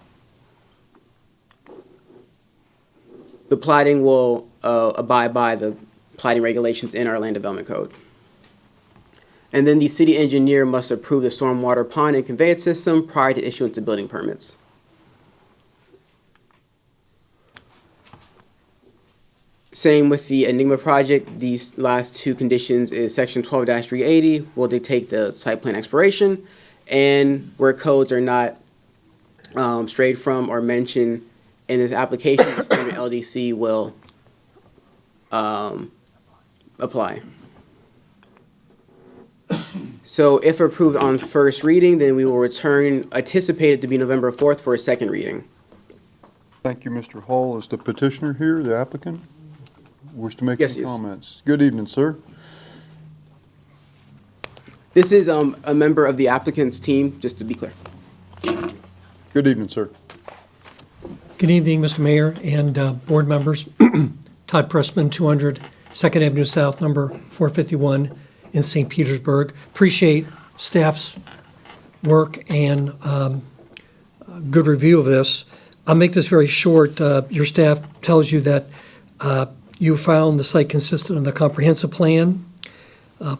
S10: The plating will abide by the plating regulations in our land development code. And then the city engineer must approve the stormwater pond and conveyance system prior to issuance of building permits. Same with the Enigma project. These last 2 conditions is section 12-380 will dictate the site plan expiration, and where codes are not strayed from or mentioned in this application, the standard LDC will apply. So if approved on first reading, then we will return, anticipated to be November 4th for a second reading.
S1: Thank you, Mr. Hall. Is the petitioner here, the applicant? Wish to make
S10: Yes,
S1: any
S10: yes.
S1: comments? Good evening, sir.
S10: This is a member of the applicant's team, just to be clear.
S1: Good evening, sir.
S14: Good evening, Mr. Mayor and board members. Todd Pressman, 200 2nd Avenue South, number 451 in St. Petersburg. Appreciate staff's work and good review of this. I'll make this very short. Your staff tells you that you found the site consistent in the comprehensive plan.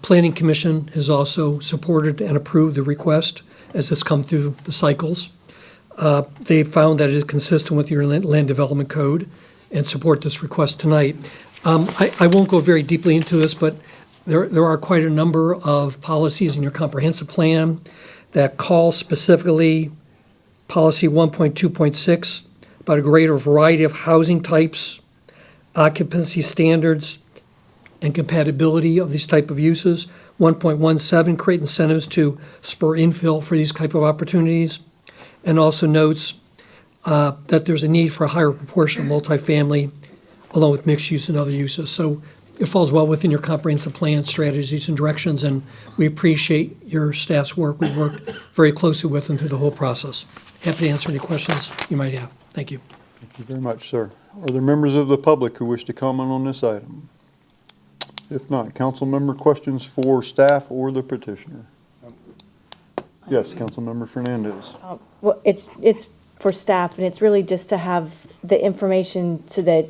S14: Planning Commission has also supported and approved the request as it's come through the cycles. They found that it is consistent with your land development code and support this request tonight. I won't go very deeply into this, but there are quite a number of policies in your comprehensive plan that call specifically policy 1.2.6 about a greater variety of housing types, occupancy standards, and compatibility of these type of uses. 1.17, create incentives to spur infill for these type of opportunities, and also notes that there's a need for a higher proportion of multifamily along with mixed use and other uses. So it falls well within your comprehensive plan strategies and directions, and we appreciate your staff's work. We've worked very closely with them through the whole process. Happy to answer any questions you might have. Thank you.
S1: Thank you very much, sir. Are there members of the public who wish to comment on this item? If not, council member questions for staff or the petitioner? Yes, council member Fernandez.
S6: Well, it's for staff, and it's really just to have the information so that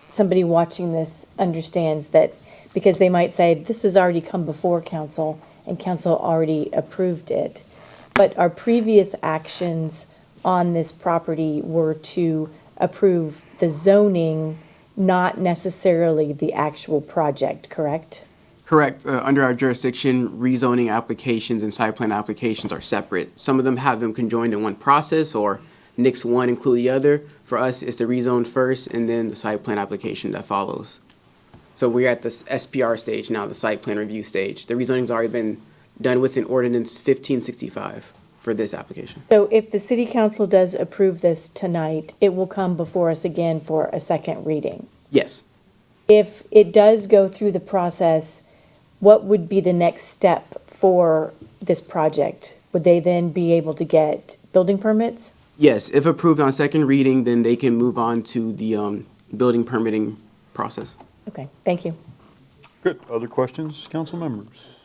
S6: somebody watching this understands that, because they might say, this has already come before council, and council already approved it. But our previous actions on this property were to approve the zoning, not necessarily the actual project, correct?
S10: Correct. Under our jurisdiction, rezoning applications and site plan applications are separate. Some of them have them conjoined in one process, or nix one, include the other. For us, it's the rezone first and then the site plan application that follows. So we're at the SPR stage now, the site plan review stage. The rezoning's already been done within Ordinance 1565. for this application.
S6: So if the city council does approve this tonight, it will come before us again for a second reading.
S10: Yes.
S6: If it does go through the process, what would be the next step for this project? Would they then be able to get building permits?
S10: Yes, if approved on second reading, then they can move on to the building permitting process.
S6: Okay, thank you.
S1: Good. Other questions, council members?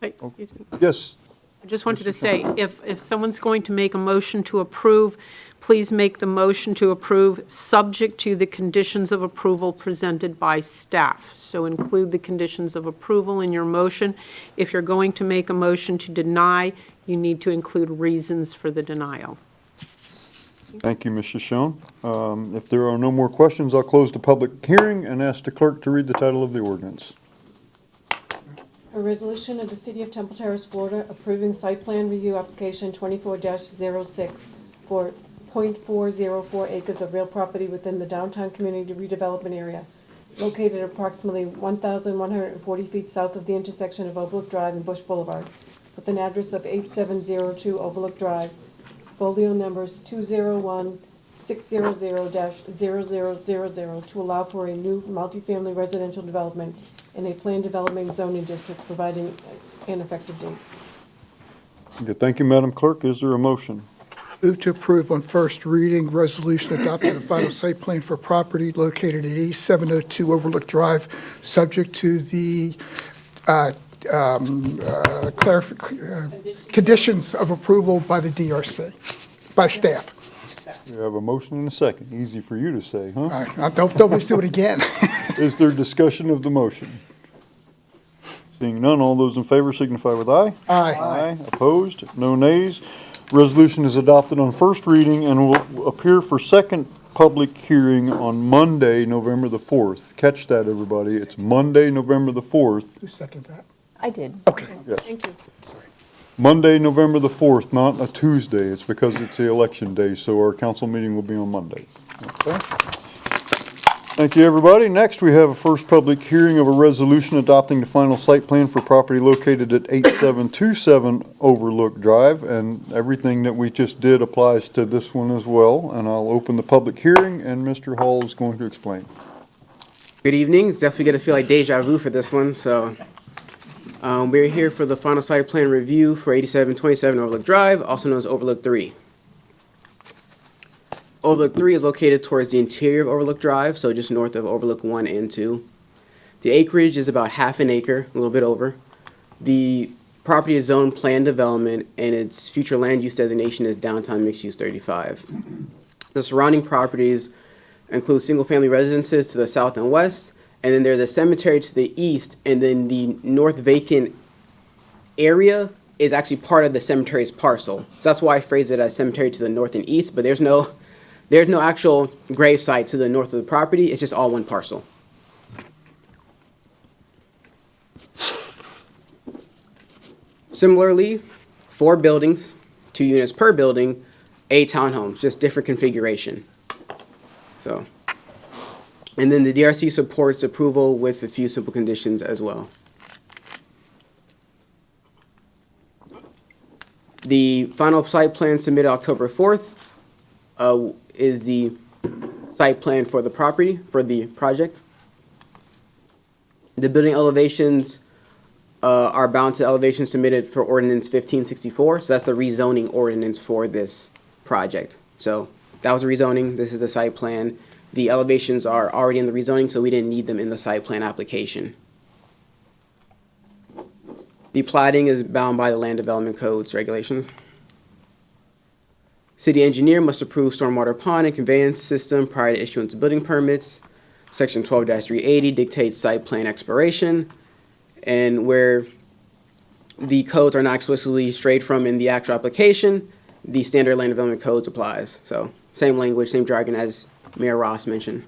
S15: Wait, excuse me.
S1: Yes.
S15: I just wanted to say, if someone's going to make a motion to approve, please make the motion to approve subject to the conditions of approval presented by staff. So include the conditions of approval in your motion. If you're going to make a motion to deny, you need to include reasons for the denial.
S1: Thank you, Ms. Shoshone. If there are no more questions, I'll close the public hearing and ask the clerk to read the title of the ordinance.
S16: A resolution of the City of Temple Terrace, Florida, approving site plan review application 24-06 for .404 acres of real property within the downtown community redevelopment area, located approximately 1,140 feet south of the intersection of Overlook Drive and Bush Boulevard, with an address of 8702 Overlook Drive, folio numbers 201-600-0000, to allow for a new multifamily residential development in a planned development zoning district, providing an effective date.
S1: Good. Thank you, Madam Clerk. Is there a motion?
S11: Move to approve on first reading, resolution adopting a final site plan for property located at 8702 Overlook Drive, subject to the conditions of approval by the DRC, by staff.
S1: We have a motion and a second. Easy for you to say, huh?
S11: All right, don't let's do it again.
S1: Is there discussion of the motion? Seeing none, all those in favor signify with aye.
S11: Aye.
S1: Aye. Opposed? No nays. Resolution is adopted on first reading and will appear for second public hearing on Monday, November the 4th. Catch that, everybody. It's Monday, November the 4th.
S11: Who seconded that?
S6: I did.
S11: Okay.
S1: Yes.
S15: Thank you.
S1: Monday, November the 4th, not a Tuesday. It's because it's the election day, so our council meeting will be on Monday. Okay. Thank you, everybody. Next, we have a first public hearing of a resolution adopting the final site plan for property located at 8727 Overlook Drive, and everything that we just did applies to this one as well. And I'll open the public hearing, and Mr. Hall is going to explain.
S10: Good evening. It's definitely going to feel like deja vu for this one. So we're here for the final site plan review for 8727 Overlook Drive, also known as Overlook 3. Overlook 3 is located towards the interior of Overlook Drive, so just north of Overlook 1 and 2. The acreage is about half an acre, a little bit over. The property is zoned planned development, and its future land use designation is downtown mixed use 35. The surrounding properties include single-family residences to the south and west, and then there's a cemetery to the east, and then the north vacant area is actually part of the cemetery's parcel. So that's why I phrase it as cemetery to the north and east, but there's no actual grave site to the north of the property. It's just all one parcel. Similarly, 4 buildings, 2 units per building, 8 townhomes, just different configuration. So, and then the DRC supports approval with a few simple conditions as well. The final site plan submitted October 4th is the site plan for the property, for the project. The building elevations are bound to elevations submitted for Ordinance 1564, so that's the rezoning ordinance for this project. So that was the rezoning, this is the site plan. The elevations are already in the rezoning, so we didn't need them in the site plan application. The plating is bound by the Land Development Code's regulations. City engineer must approve stormwater pond and conveyance system prior to issuance of building permits. Section 12-380 dictates site plan expiration, and where the codes are not explicitly strayed from in the actual application, the standard land development codes applies. So same language, same jargon as Mayor Ross mentioned.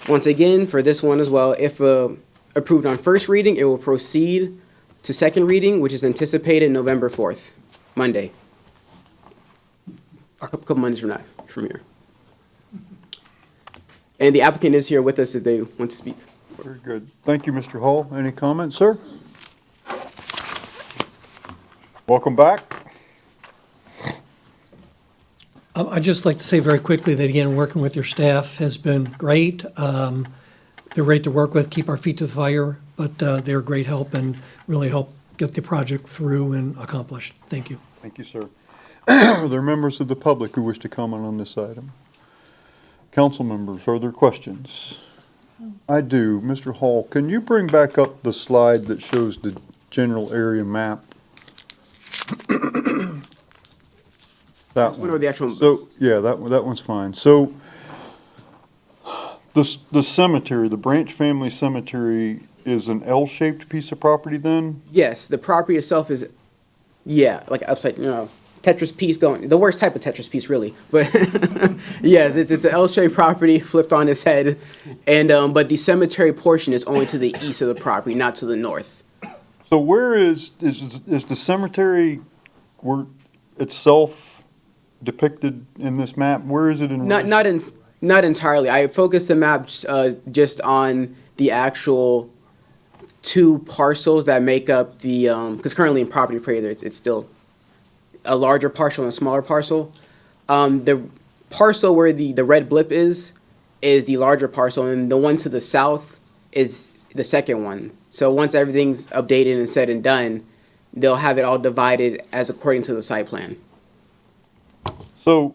S10: Once again, for this one as well, if approved on first reading, it will proceed to second reading, which is anticipated November 4th, Monday. A couple Mondays from here. And the applicant is here with us if they want to speak.
S1: Very good. Thank you, Mr. Hall. Any comments, sir? Welcome back.
S14: I'd just like to say very quickly that, again, working with your staff has been great. They're great to work with, keep our feet to the fire, but they're a great help and really help get the project through and accomplished. Thank you.
S1: Thank you, sir. Are there members of the public who wish to comment on this item? Council members, are there questions? I do. Mr. Hall, can you bring back up the slide that shows the general area map? That
S10: one or the actual?
S1: So, yeah, that one's fine. So, the cemetery, the Branch Family Cemetery is an L-shaped piece of property then?
S10: Yes, the property itself is, yeah, like upside, Tetris piece going, the worst type of Tetris piece, really. But yes, it's an L-shaped property flipped on its head, and but the cemetery portion is only to the east of the property, not to the north.
S1: So where is the cemetery itself depicted in this map? Where is it in?
S10: Not entirely. I focused the map just on the actual two parcels that make up the because currently in property appraiser it's still a larger parcel and a smaller parcel. The parcel where the red blip is the larger parcel, and the one to the south is the second one. So once everything's updated and said and done, they'll have it all divided as according to the site plan.
S1: So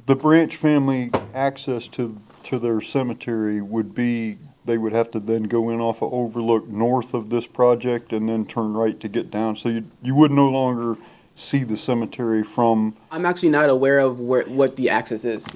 S1: the Branch family access to their cemetery would be, they would have to then go in off of Overlook north of this project and then turn right to get down. So you would no longer see the cemetery from.
S10: I'm actually not aware of what the access is.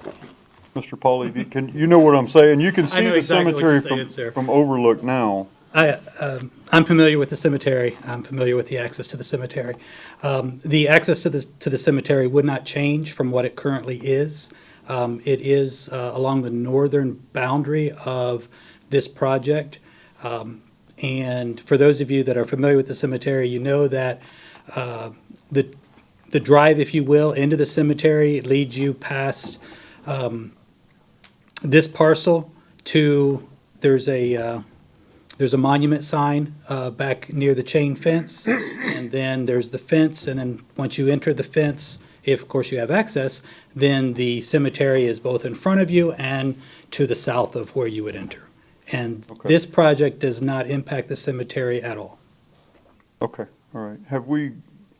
S1: Mr. Pauly, you know what I'm saying? You can see the
S12: exactly
S1: cemetery from Overlook now.
S12: I'm familiar with the cemetery. I'm familiar with the access to the cemetery. The access to the cemetery would not change from what it currently is. It is along the northern boundary of this project. And for those of you that are familiar with the cemetery, you know that the drive, if you will, into the cemetery leads you past this parcel to there's a monument sign back near the chain fence, and then there's the fence, and then once you enter the fence, if of course you have access, then the cemetery is both in front of you and to the south of where you would enter. And this project does not impact the cemetery at all.
S1: Okay, all right. Have we,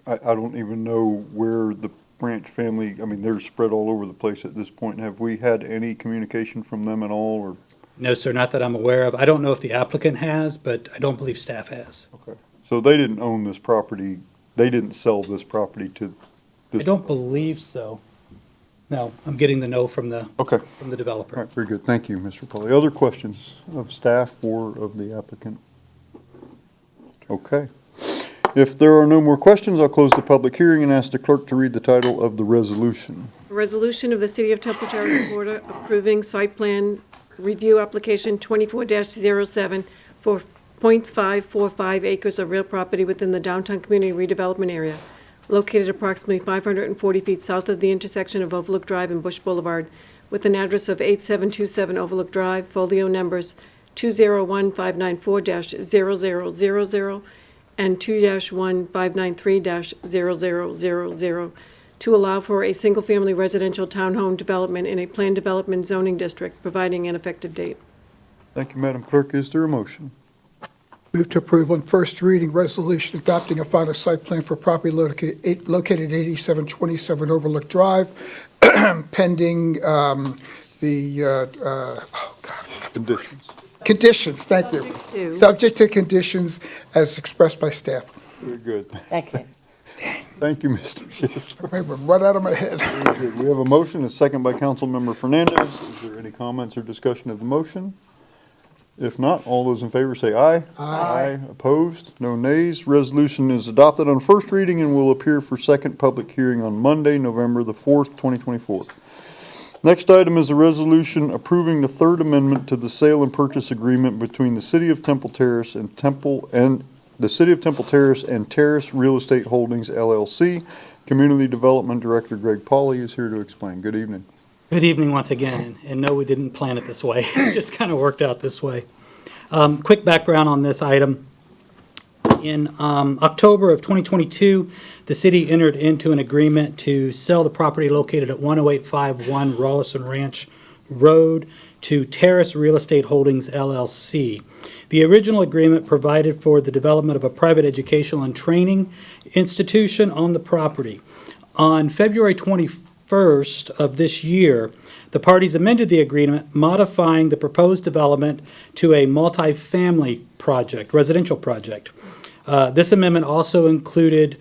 S1: I don't even know where the Branch family, I mean, they're spread all over the place at this point. Have we had any communication from them at all, or?
S12: No, sir, not that I'm aware of. I don't know if the applicant has, but I don't believe staff has.
S1: Okay. So they didn't own this property, they didn't sell this property to this?
S12: I don't believe so. No, I'm getting the no from the developer.
S1: All right, very good. Thank you, Mr. Pauly. Other questions of staff or of the applicant? Okay. If there are no more questions, I'll close the public hearing and ask the clerk to read the title of the resolution.
S16: A resolution of the City of Temple Terrace, Florida, approving site plan review application 24-07 for .545 acres of real property within the downtown community redevelopment area, located approximately 540 feet south of the intersection of Overlook Drive and Bush Boulevard, with an address of 8727 Overlook Drive, folio numbers 201-594-0000 and 2-1593-0000, to allow for a single-family residential townhome development in a planned development zoning district, providing an effective date.
S1: Thank you, Madam Clerk. Is there a motion?
S11: Move to approve on first reading resolution adopting a final site plan for property located at 8727 Overlook Drive, pending
S1: Conditions.
S11: Conditions, thank you. Subject to conditions as expressed by staff.
S1: Very good.
S6: Second.
S1: Thank you, Mr. Schiffler.
S11: Wait, right out of my head.
S1: Very good. We have a motion, a second by Councilmember Fernandez. Is there any comments or discussion of the motion? If not, all those in favor say aye. Aye. Opposed? No nays. Resolution is adopted on first reading and will appear for second public hearing on Monday, November the 4th, 2024. Next item is a resolution approving the third amendment to the sale and purchase agreement between the City of Temple Terrace and the City of Temple Terrace and Terrace Real Estate Holdings, LLC. Community Development Director Greg Pauly is here to explain. Good evening.
S12: Good evening once again, and no, we didn't plan it this way. It just kind of worked out this way. Quick background on this item. In October of 2022, the city entered into an agreement to sell the property located at 10851 Rawlison Ranch Road to Terrace Real Estate Holdings LLC. The original agreement provided for the development of a private educational and training institution on the property. On February 21st of this year, the parties amended the agreement, modifying the proposed development to a multifamily project, residential project. This amendment also included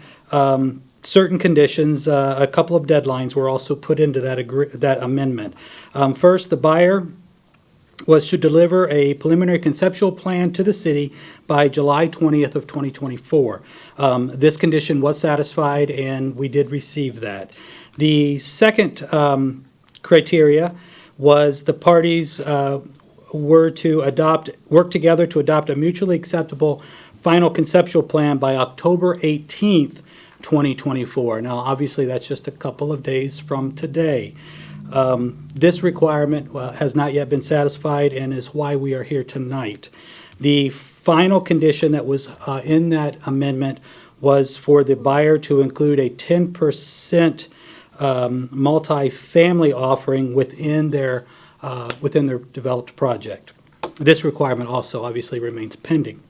S12: certain conditions. A couple of deadlines were also put into that amendment. First, the buyer was to deliver a preliminary conceptual plan to the city by July 20th of 2024. This condition was satisfied, and we did receive that. The second criteria was the parties were to work together to adopt a mutually acceptable final conceptual plan by October 18th, 2024. Now, obviously, that's just a couple of days from today. This requirement has not yet been satisfied and is why we are here tonight. The final condition that was in that amendment was for the buyer to include a 10% multifamily offering within their developed project. This requirement also obviously remains pending.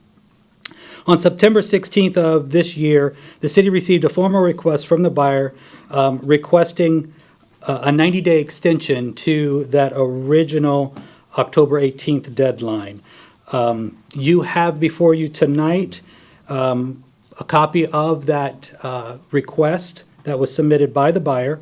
S12: On September 16th of this year, the city received a formal request from the buyer requesting a 90-day extension to that original October 18th deadline. You have before you tonight a copy of that request that was submitted by the buyer,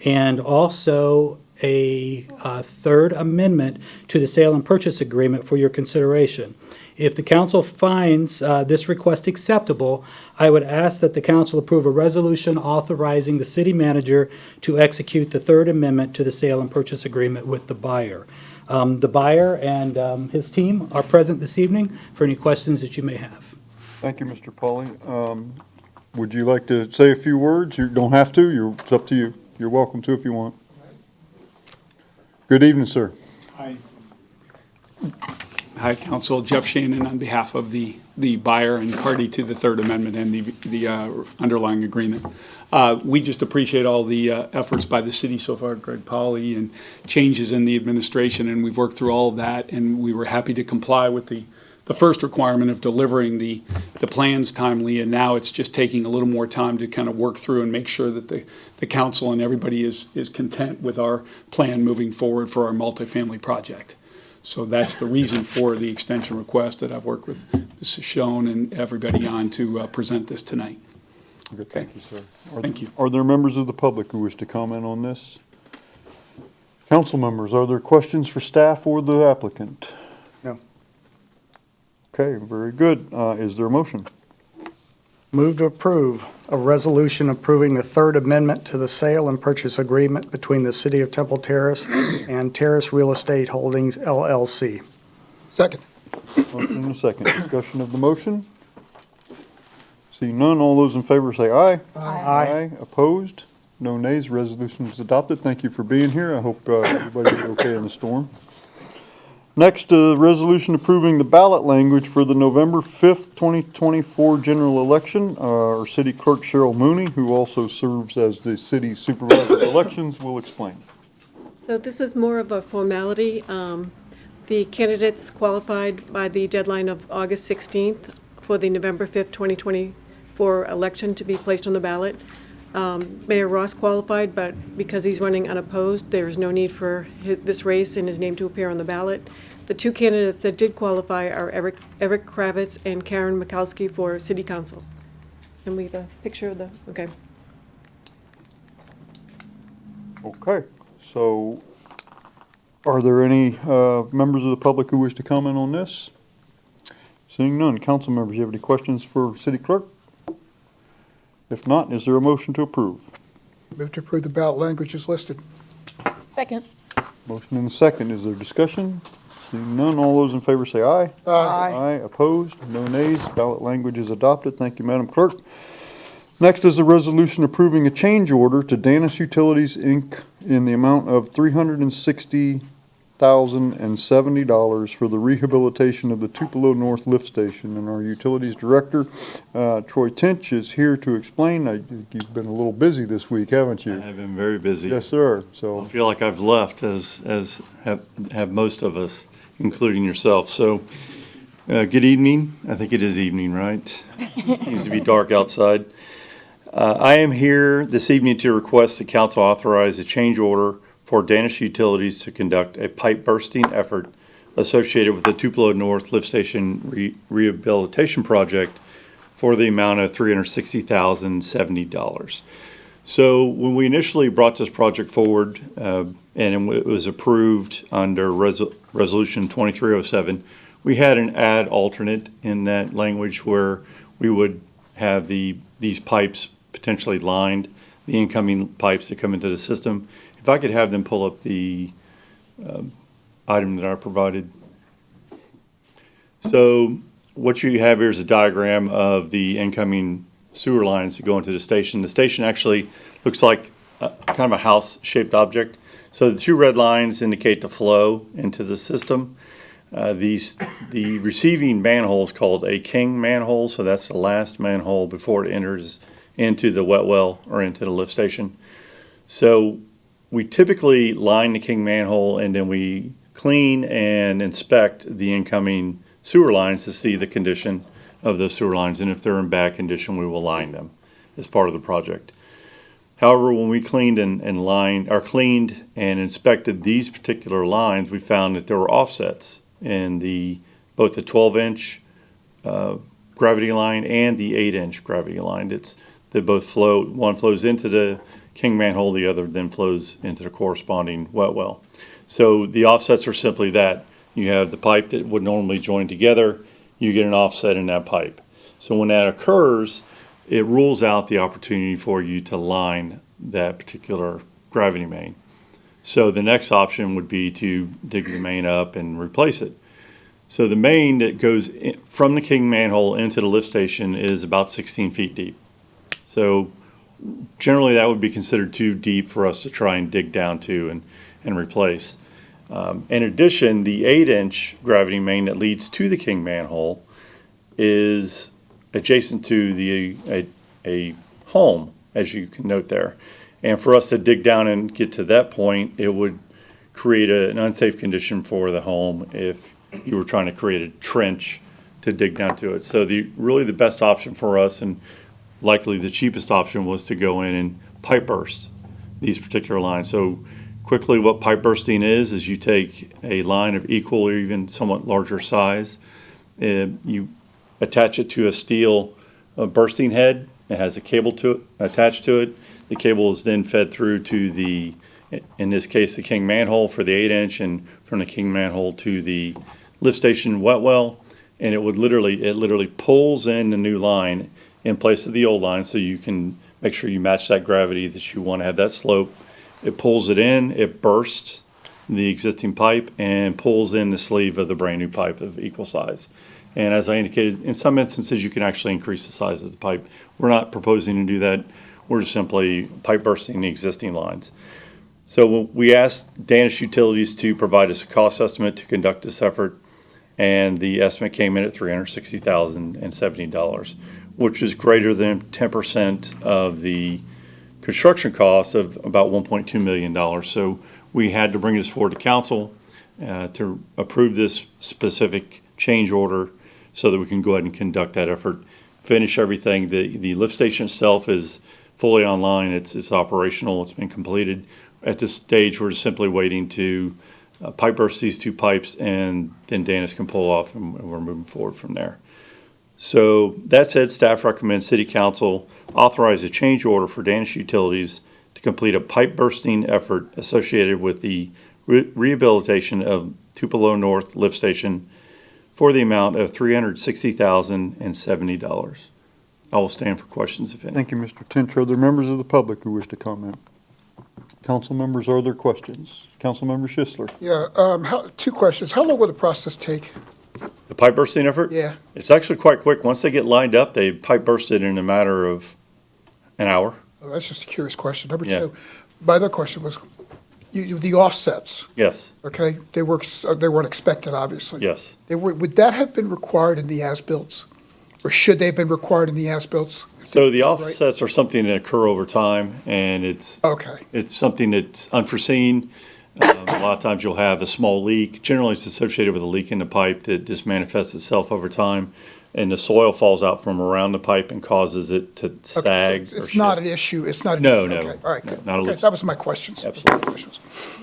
S12: and also a third amendment to the sale and purchase agreement for your consideration. If the council finds this request acceptable, I would ask that the council approve a resolution authorizing the city manager to execute the third amendment to the sale and purchase agreement with the buyer. The buyer and his team are present this evening for any questions that you may have.
S1: Thank you, Mr. Pauly. Would you like to say a few words? You don't have to. It's up to you. You're welcome to if you want. Good evening, sir.
S17: Hi. Hi, Council. Jeff Shannon on behalf of the buyer and party to the Third Amendment and the underlying agreement. We just appreciate all the efforts by the city so far, Greg Pauly, and changes in the administration, and we've worked through all of that, and we were happy to comply with the first requirement of delivering the plans timely, and now it's just taking a little more time to kind of work through and make sure that the council and everybody is content with our plan moving forward for our multifamily project. So that's the reason for the extension request that I've worked with Mrs. Schoen and everybody on to present this tonight.
S1: Good, thank you, sir.
S17: Thank you.
S1: Are there members of the public who wish to comment on this? Council members, are there questions for staff or the applicant?
S7: No.
S1: Okay, very good. Is there a motion?
S7: Move to approve a resolution approving the third amendment to the sale and purchase agreement between the City of Temple Terrace and Terrace Real Estate Holdings, LLC.
S11: Second.
S1: Motion and a second. Discussion of the motion? Seeing none, all those in favor say aye.
S7: Aye.
S1: Opposed? No nays. Resolution is adopted. Thank you for being here. I hope everybody did okay in the storm. Next, resolution approving the ballot language for the November 5th, 2024 general election. Our city clerk, Cheryl Mooney, who also serves as the city supervisor of elections, will explain.
S16: So this is more of a formality. The candidates qualified by the deadline of August 16th for the November 5th, 2024 election to be placed on the ballot. Mayor Ross qualified, but because he's running unopposed, there is no need for this race and his name to appear on the ballot. The two candidates that did qualify are Eric Kravitz and Karen Mikowski for City Council. And we have a picture of the, okay.
S1: Okay, so are there any members of the public who wish to comment on this? Seeing none, council members, you have any questions for city clerk? If not, is there a motion to approve?
S11: Move to approve the ballot language as listed.
S6: Second.
S1: Motion and a second. Is there discussion? Seeing none, all those in favor say aye.
S11: Aye.
S1: Aye. Opposed? No nays. Ballot language is adopted. Thank you, Madam Clerk. Next is a resolution approving a change order to Danis Utilities, Inc. in the amount of $360,000 $36,070 for the rehabilitation of the Tupelo North Lift Station. And our Utilities Director, Troy Tinch, is here to explain. I think you've been a little busy this week, haven't you?
S18: I've been very busy.
S1: Yes, sir. So
S18: I feel like I've left, as have most of us, including yourself. So, good evening. I think it is evening, right? It seems to be dark outside. I am here this evening to request the council authorize a change order for Danish Utilities to conduct a pipe bursting effort associated with the Tupelo North Lift Station Rehabilitation Project for the amount of $360,070. So when we initially brought this project forward, and it was approved under Resolution 2307, we had an add alternate in that language where we would have these pipes potentially lined, the incoming pipes that come into the system. If I could have them pull up the item that I provided. So what you have here is a diagram of the incoming sewer lines that go into the station. The station actually looks like kind of a house-shaped object. So the two red lines indicate the flow into the system. The receiving manhole is called a king manhole, so that's the last manhole before it enters into the wet well or into the lift station. So we typically line the king manhole and then we clean and inspect the incoming sewer lines to see the condition of those sewer lines, and if they're in bad condition, we will line them as part of the project. However, when we cleaned and inspected these particular lines, we found that there were offsets in both the 12-inch gravity line and the 8-inch gravity line. They both flow. One flows into the king manhole, the other then flows into the corresponding wet well. So the offsets are simply that. You have the pipe that would normally join together, you get an offset in that pipe. So when that occurs, it rules out the opportunity for you to line that particular gravity main. So the next option would be to dig the main up and replace it. So the main that goes from the king manhole into the lift station is about 16 feet deep. So generally that would be considered too deep for us to try and dig down to and replace. In addition, the 8-inch gravity main that leads to the king manhole is adjacent to a home, as you can note there. And for us to dig down and get to that point, it would create an unsafe condition for the home if you were trying to create a trench to dig down to it. So really the best option for us, and likely the cheapest option, was to go in and pipe burst these particular lines. So quickly, what pipe bursting is you take a line of equal or even somewhat larger size, you attach it to a steel bursting head. It has a cable attached to it. The cable is then fed through to in this case, the king manhole for the 8-inch, and from the king manhole to the lift station wet well. And it literally pulls in the new line in place of the old line, so you can make sure you match that gravity that you want to have that slope. It pulls it in, it bursts the existing pipe, and pulls in the sleeve of the brand new pipe of equal size. And as I indicated, in some instances you can actually increase the size of the pipe. We're not proposing to do that. We're just simply pipe bursting the existing lines. So we asked Danish Utilities to provide us a cost estimate to conduct this effort, and the estimate came in at $360,070, which is greater than 10% of the construction cost of about $1.2 million. So we had to bring this forward to council to approve this specific change order so that we can go ahead and conduct that effort, finish everything. The lift station itself is fully online. It's operational. It's been completed. At this stage, we're just simply waiting to pipe burst these two pipes, and then Danish can pull off, and we're moving forward from there. So that said, staff recommends City Council authorize a change order for Danish Utilities to complete a pipe bursting effort associated with the rehabilitation of Tupelo North Lift Station for the amount of $360,070. I will stand for questions if any.
S1: Thank you, Mr. Tinch. Are there members of the public who wish to comment? Council members, are there questions? Councilmember Schisler.
S11: Yeah, two questions. How long will the process take?
S18: The pipe bursting effort?
S11: Yeah.
S18: It's actually quite quick. Once they get lined up, they pipe burst it in a matter of an hour.
S11: Oh, that's just a curious question. Number
S18: Yeah.
S11: two, my other question was, the offsets,
S18: Yes,
S11: okay? They weren't expected, obviously.
S18: yes.
S11: Would that have been required in the as-bills? Or should they have been required in the as-bills?
S18: So the offsets are something that occur over time, and it's something that's unforeseen. A lot of times you'll have a small leak. Generally, it's associated with a leak in the pipe that just manifests itself over time, and the soil falls out from around the pipe and causes it to sag.
S11: So it's not an issue, it's not an
S18: No,
S11: issue?
S18: no,
S11: Okay, all right,
S18: no,
S11: good.
S18: not a
S11: Okay,
S18: leak.
S11: that was my questions.
S18: Absolutely.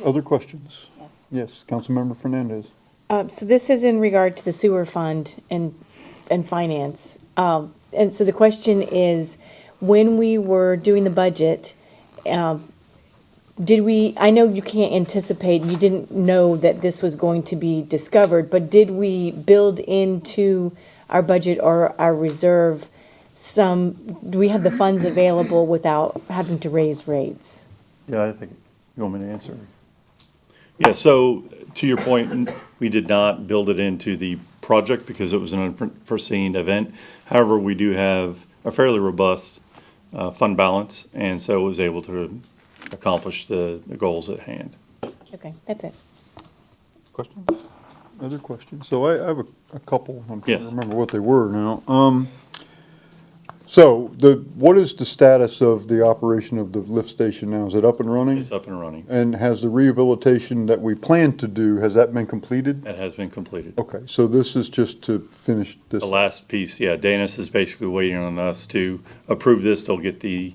S1: Other questions? Yes, Councilmember Fernandez.
S6: So this is in regard to the sewer fund and finance. And so the question is, when we were doing the budget, I know you can't anticipate, you didn't know that this was going to be discovered, but did we build into our budget or our reserve do we have the funds available without having to raise rates?
S18: Yeah, I think, you want me to answer? Yeah, so to your point, we did not build it into the project because it was an unforeseen event. However, we do have a fairly robust fund balance, and so was able to accomplish the goals at hand.
S6: Okay, that's it.
S1: Questions? Other questions? So I have a couple. I'm trying
S18: Yes.
S1: to remember what they were now. So what is the status of the operation of the lift station now? Is it up and running?
S18: It's up and running.
S1: And has the rehabilitation that we planned to do, has that been completed?
S18: That has been completed.
S1: Okay, so this is just to finish this.
S18: The last piece, yeah, Danis is basically waiting on us to approve this. They'll get the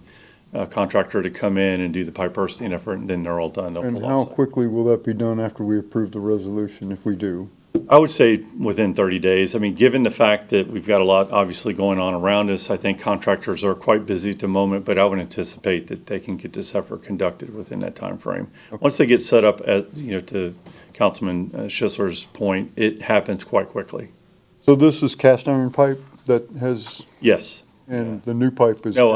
S18: contractor to come in and do the pipe bursting effort, and then they're all done. They'll
S1: And
S18: pull
S1: how
S18: offsite.
S1: quickly will that be done after we approve the resolution, if we do?
S18: I would say within 30 days. I mean, given the fact that we've got a lot obviously going on around us, I think contractors are quite busy at the moment, but I would anticipate that they can get this effort conducted within that time frame. Once they get set up to Councilman Schisler's point, it happens quite quickly.
S1: So this is cast iron pipe that has?
S18: Yes.
S1: And the new pipe is?
S18: No,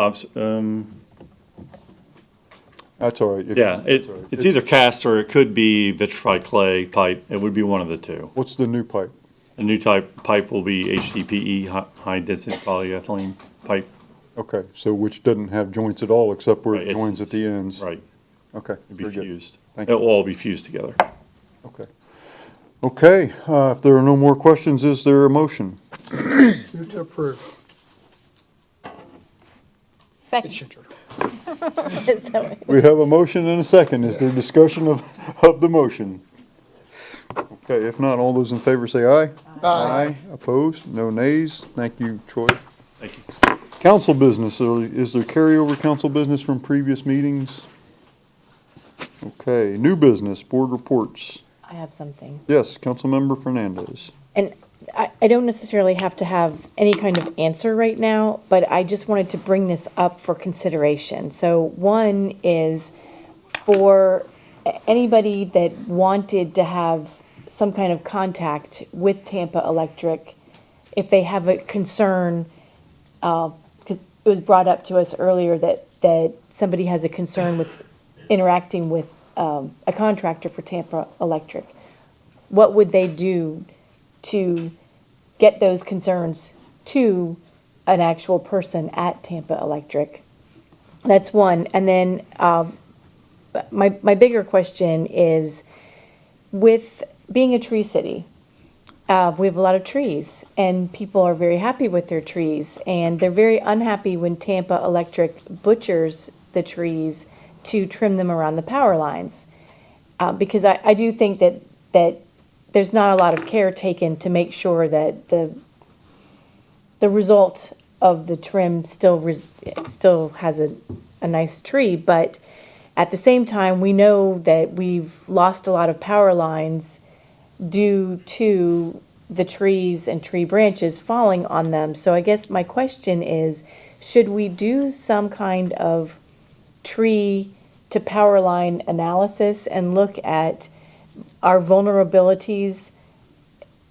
S1: That's all right.
S18: yeah, it's either cast or it could be vitrified clay pipe. It would be one of the two.
S1: What's the new pipe?
S18: The new pipe will be HDPE, high density polyethylene pipe.
S1: Okay, so which doesn't have joints at all except where
S18: Right,
S1: it joins at the ends?
S18: Right.
S1: Okay.
S18: It'd be
S1: very good.
S18: fused.
S1: Thank
S18: It
S1: you.
S18: will all be fused together.
S1: Okay. Okay, if there are no more questions, is there a motion?
S11: Move to approve.
S6: Second.
S1: We have a motion and a second. Is there discussion of the motion? Okay, if not, all those in favor say aye.
S11: Aye.
S1: Opposed? No nays? Thank you, Troy.
S18: Thank you.
S1: Council business, is there carryover council business from previous meetings? Okay, new business, board reports.
S6: I have something.
S1: Yes, Councilmember Fernandez.
S6: And I don't necessarily have to have any kind of answer right now, but I just wanted to bring this up for consideration. So one is for anybody that wanted to have some kind of contact with Tampa Electric, if they have a concern, because it was brought up to us earlier that somebody has a concern with interacting with a contractor for Tampa Electric, what would they do to get those concerns to an actual person at Tampa Electric? That's one. And then my bigger question is, with being a tree city, we have a lot of trees, and people are very happy with their trees, and they're very unhappy when Tampa Electric butchers the trees to trim them around the power lines. Because I do think that there's not a lot of care taken to make sure that the result of the trim still has a nice tree, but at the same time, we know that we've lost a lot of power lines due to the trees and tree branches falling on them. So I guess my question is, should we do some kind of tree to power line analysis and look at our vulnerabilities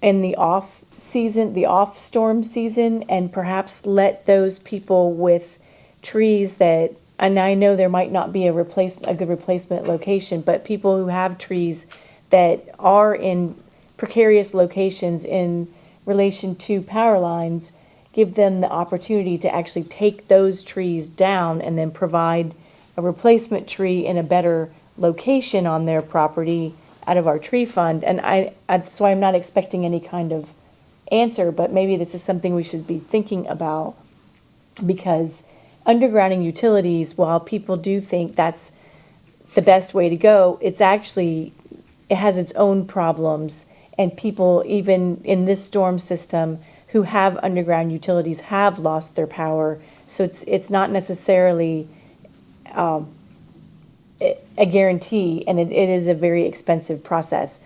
S6: in the off season, the off storm season, and perhaps let those people with trees that, and I know there might not be a good replacement location, but people who have trees that are in precarious locations in relation to power lines, give them the opportunity to actually take those trees down and then provide a replacement tree in a better location on their property out of our tree fund. And that's why I'm not expecting any kind of answer, but maybe this is something we should be thinking about, because undergrounding utilities, while people do think that's the best way to go, it's actually, it has its own problems, and people, even in this storm system, who have underground utilities have lost their power. So it's not necessarily a guarantee, and it is a very expensive process.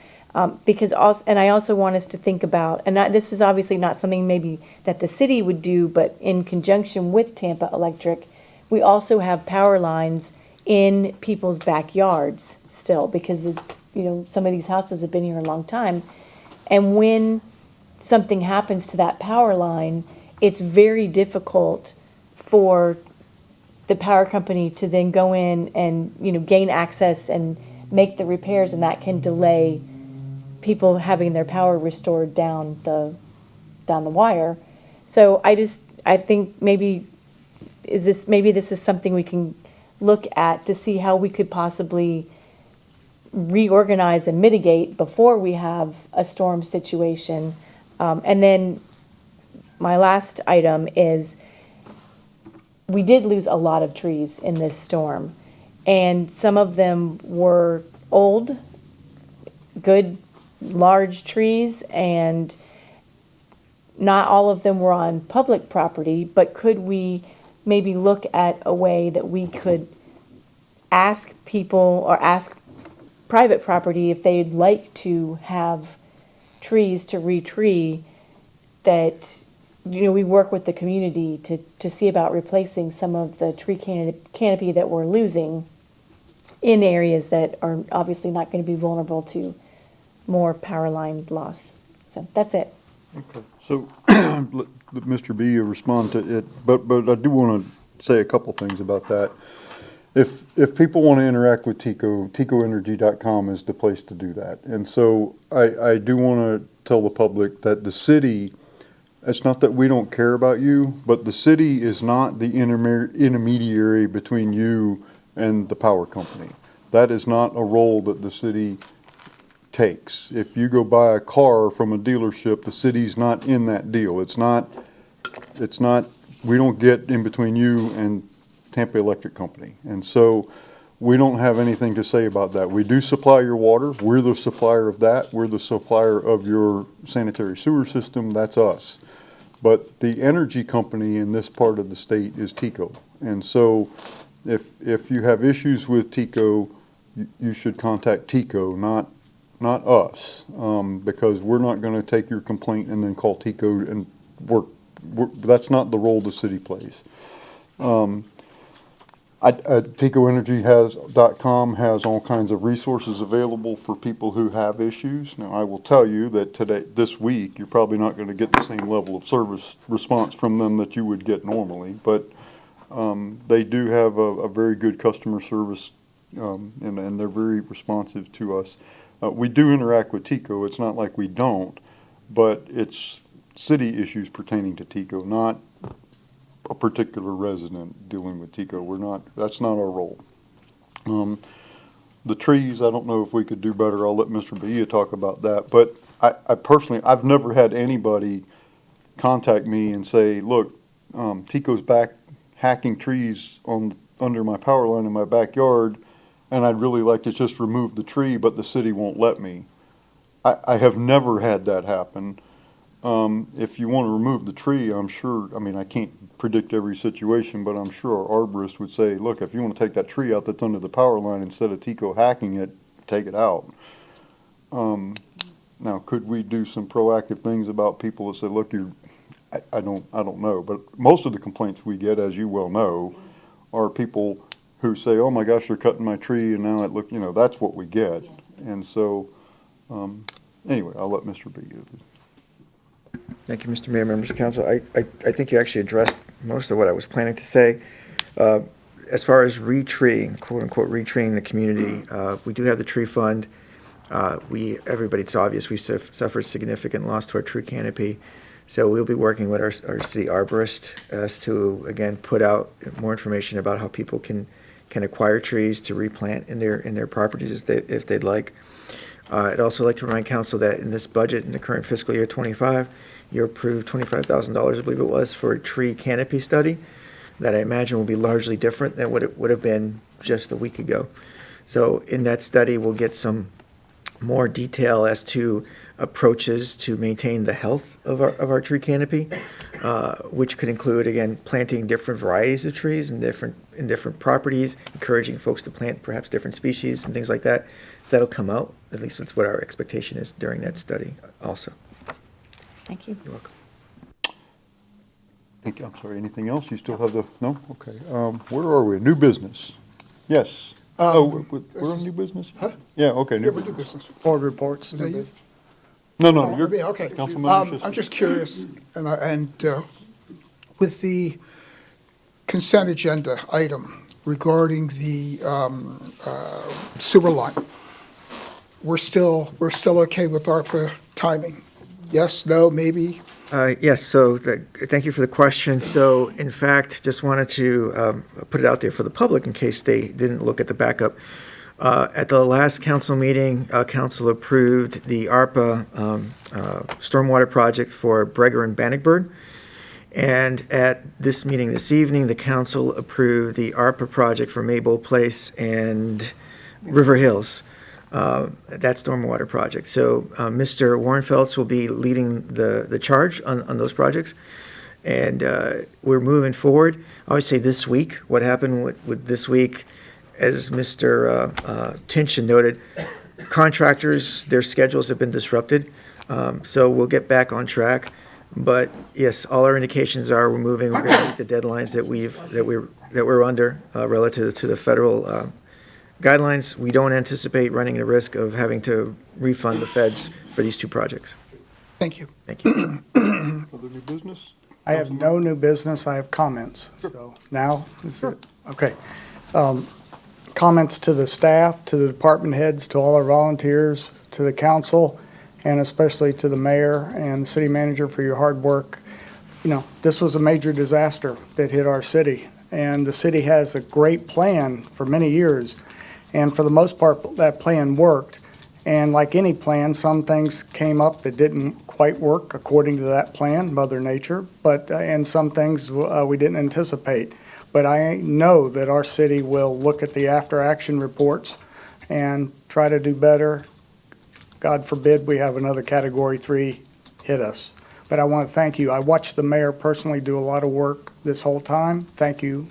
S6: Because also, and I also want us to think about, and this is obviously not something maybe that the city would do, but in conjunction with Tampa Electric, we also have power lines in people's backyards still, because it's, some of these houses have been here a long time. And when something happens to that power line, it's very difficult for the power company to then go in and, gain access and make the repairs, and that can delay people having their power restored down the wire. So I think maybe this is something we can look at to see how we could possibly reorganize and mitigate before we have a storm situation. And then my last item is, we did lose a lot of trees in this storm, and some of them were old, good, large trees, and not all of them were on public property. But could we maybe look at a way that we could ask people, or ask private property, if they'd like to have trees to re-tree, that we work with the community to see about replacing some of the tree canopy that we're losing in areas that are obviously not going to be vulnerable to more power line loss. So that's it.
S1: Okay. So let Mr. B respond to it, but I do want to say a couple things about that. If people want to interact with TECO, TECOenergy.com is the place to do that. And so I do want to tell the public that the city, it's not that we don't care about you, but the city is not the intermediary between you and the power company. That is not a role that the city takes. If you go buy a car from a dealership, the city's not in that deal. It's not, we don't get in between you and Tampa Electric Company. And so we don't have anything to say about that. We do supply your water. We're the supplier of that. We're the supplier of your sanitary sewer system. That's us. But the energy company in this part of the state is TECO. And so if you have issues with TECO, you should contact TECO, not us, because we're not going to take your complaint and then call TECO and work. That's not the role the city plays. TECOenergy.com has all kinds of resources available for people who have issues. Now, I will tell you that this week, you're probably not going to get the same level of service response from them that you would get normally, but they do have a very good customer service, and they're very responsive to us. We do interact with TECO. It's not like we don't, but it's city issues pertaining to TECO, not a particular resident dealing with TECO. That's not our role. The trees, I don't know if we could do better. I'll let Mr. Bahia talk about that. But I personally, I've never had anybody contact me and say, look, TECO's back hacking trees under my power line in my backyard, and I'd really like to just remove the tree, but the city won't let me. I have never had that happen. If you want to remove the tree, I'm sure, I can't predict every situation, but I'm sure our arborist would say, look, if you want to take that tree out that's under the power line, instead of TECO hacking it, take it out. Now, could we do some proactive things about people that say, look, I don't know, but most of the complaints we get, as you well know, are people who say, oh my gosh, they're cutting my tree, and now that's what we get. Yes. And so, anyway, I'll let Mr. B.
S2: Thank you, Mr. Mayor, members of council. I think you actually addressed most of what I was planning to say. As far as re-treeing, quote unquote, re-treeing the community, we do have the tree fund. It's obvious we suffered significant loss to our tree canopy. So we'll be working with our city arborist as to, again, put out more information about how people can can acquire trees to replant in their properties if they'd like. I'd also like to remind council that in this budget, in the current fiscal year 25, you approved $25,000, I believe it was, for a tree canopy study that I imagine will be largely different than what it would have been just a week ago. So in that study, we'll get some more detail as to approaches to maintain the health of our tree canopy, which could include, again, planting different varieties of trees in different properties, encouraging folks to plant perhaps different species and things like that. So that'll come out, at least that's what our expectation is during that study also.
S3: Thank you.
S2: You're welcome.
S1: Thank you. I'm sorry, anything else? You still have the, no? Okay. Where are we? New business? Yes. We're on new business?
S11: Huh?
S1: Yeah, okay.
S11: Yeah, we do business.
S7: Board reports.
S11: Is that you?
S1: No, you're,
S11: Yeah, okay.
S1: Councilmember
S11: I'm just curious, and with the consent agenda item regarding the sewer line, we're still okay with ARPA timing? Yes, no, maybe?
S2: Yes, so thank you for the question. So in fact, just wanted to put it out there for the public in case they didn't look at the backup. At the last council meeting, council approved the ARPA stormwater project for Breger and Bannockburn. And at this meeting this evening, the council approved the ARPA project for Maybole Place and River Hills. That stormwater project. So Mr. Warrenfelds will be leading the charge on those projects. And we're moving forward. I would say this week, what happened with this week, as Mr. Tinchin noted, contractors, their schedules have been disrupted. So we'll get back on track. But yes, all our indications are we're moving. We're going to meet the deadlines that we're under relative to the federal guidelines. We don't anticipate running the risk of having to refund the feds for these two projects.
S11: Thank you.
S2: Thank you.
S1: other new business?
S7: I have no new business, I have comments. So now, is it, okay. Comments to the staff, to the department heads, to all our volunteers, to the council, and especially to the mayor and the city manager for your hard work. You know, this was a major disaster that hit our city, and the city has a great plan for many years. And for the most part, that plan worked. And like any plan, some things came up that didn't quite work according to that plan, Mother Nature, but, and some things we didn't anticipate. But I know that our city will look at the after-action reports and try to do better. God forbid we have another Category 3 hit us. But I want to thank you. I watched the mayor personally do a lot of work this whole time. Thank you,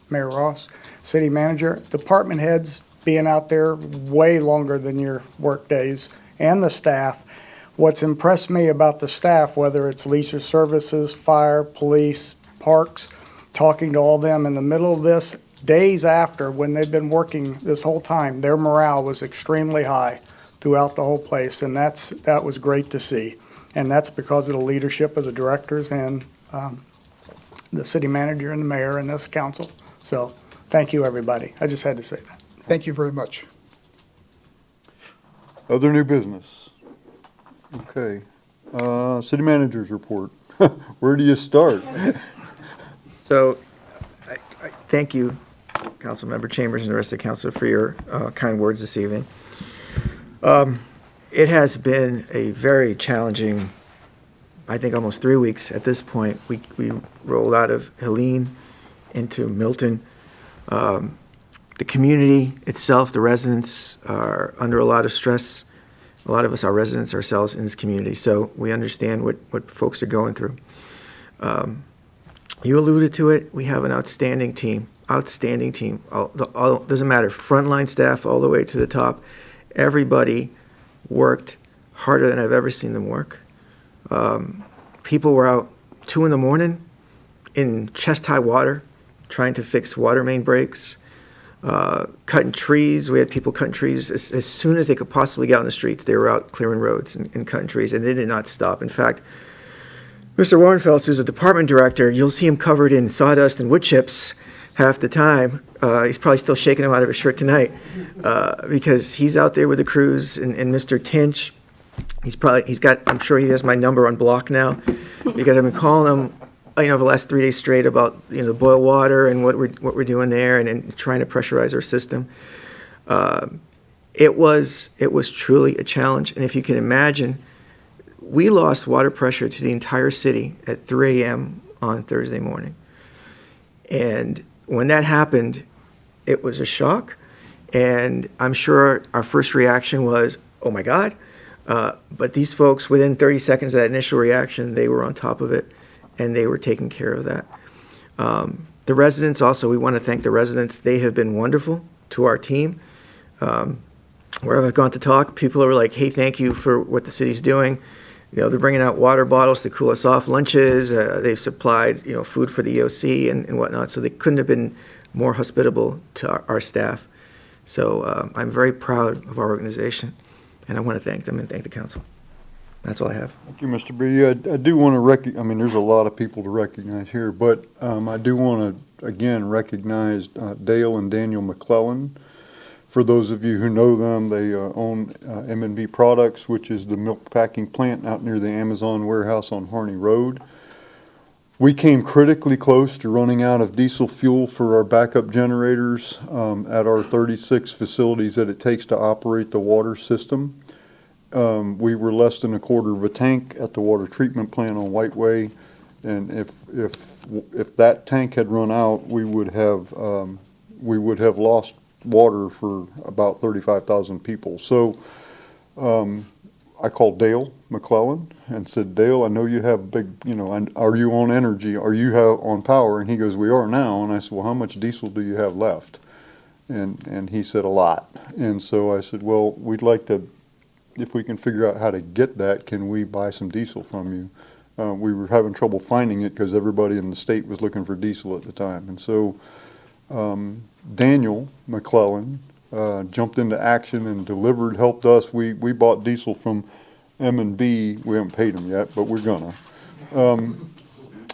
S7: Mayor Ross, city manager, department heads, being out there way longer than your work days, and the staff. What's impressed me about the staff, whether it's leisure services, fire, police, parks, talking to all of them in the middle of this, days after when they've been working this whole time, their morale was extremely high throughout the whole place, and that was great to see. And that's because of the leadership of the directors and the city manager and the mayor and this council. So thank you, everybody. I just had to say that.
S11: Thank you very much.
S1: Other new business? Okay. City manager's report. Where do you start?
S2: So I thank you, Councilmember Chambers and the rest of the council for your kind words this evening. It has been a very challenging, I think almost 3 weeks at this point. We rolled out of Helene into Milton. The community itself, the residents, are under a lot of stress. A lot of us are residents ourselves in this community, so we understand what folks are going through. You alluded to it. We have an outstanding team. Doesn't matter, frontline staff all the way to the top. Everybody worked harder than I've ever seen them work. People were out 2 a.m. in chest-high water trying to fix water main breaks, cutting trees. We had people cutting trees as soon as they could possibly get on the streets. They were out clearing roads and cutting trees, and they did not stop. In fact, Mr. Warrenfelds, who's a department director, you'll see him covered in sawdust and wood chips half the time. He's probably still shaking him out of his shirt tonight because he's out there with the crews. And Mr. Tinch, I'm sure he has my number on block now because I've been calling him over the last 3 days straight about, the boil water and what we're doing there and trying to pressurize our system. It was truly a challenge. And if you can imagine, we lost water pressure to the entire city at 3 a.m. on Thursday morning. And when that happened, it was a shock. And I'm sure our first reaction was, oh my God. But these folks, within 30 seconds of that initial reaction, they were on top of it and they were taking care of that. The residents also, we want to thank the residents. They have been wonderful to our team. Wherever I've gone to talk, people are like, hey, thank you for what the city's doing. They're bringing out water bottles to cool us off, lunches. They've supplied, food for the EOC and whatnot. So they couldn't have been more hospitable to our staff. So I'm very proud of our organization, and I want to thank them and thank the council. That's all I have.
S1: Thank you, Mr. B. I do want to there's a lot of people to recognize here, but I do want to, again, recognize Dale and Daniel McClellan. For those of you who know them, they own M&B Products, which is the milk packing plant out near the Amazon warehouse on Harney Road. We came critically close to running out of diesel fuel for our backup generators at our 36 facilities that it takes to operate the water system. We were less than a quarter of a tank at the water treatment plant on Whiteway, and if that tank had run out, we would have lost water for about 35,000 people. So I called Dale McClellan and said, Dale, I know you have big, are you on energy? Are you on power? And he goes, we are now. And I said, well, how much diesel do you have left? And he said, a lot. And so I said, well, we'd like to, if we can figure out how to get that, can we buy some diesel from you? We were having trouble finding it because everybody in the state was looking for diesel at the time. And so Daniel McClellan jumped into action and delivered, helped us. We bought diesel from M&B. We haven't paid them yet, but we're gonna.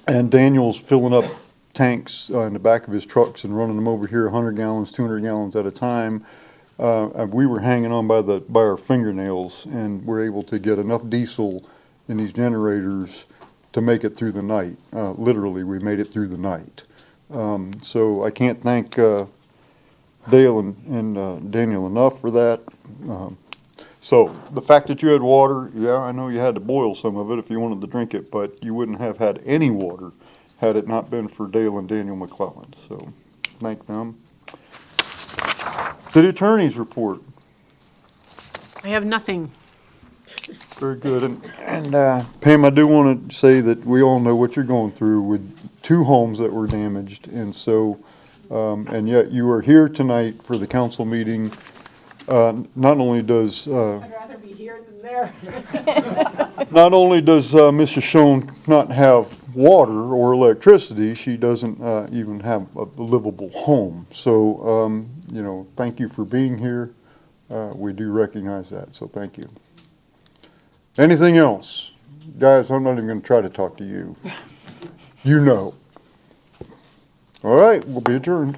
S1: And Daniel's filling up tanks in the back of his trucks and running them over here 100 gallons, 200 gallons at a time. We were hanging on by our fingernails, and we're able to get enough diesel in these generators to make it through the night. Literally, we made it through the night. So I can't thank Dale and Daniel enough for that. So the fact that you had water, yeah, I know you had to boil some of it if you wanted to drink it, but you wouldn't have had any water had it not been for Dale and Daniel McClellan. So thank them. City Attorney's report.
S15: I have nothing.
S1: Very good. And Pam, I do want to say that we all know what you're going through with 2 homes that were damaged. And so, and yet you are here tonight for the council meeting. Not only does
S15: I'd rather be here than there.
S1: not only does Mrs. Schoen not have water or electricity, she doesn't even have a livable home. So, thank you for being here. We do recognize that, so thank you. Anything else? Guys, I'm not even going to try to talk to you. You know. All right, we'll be adjourned.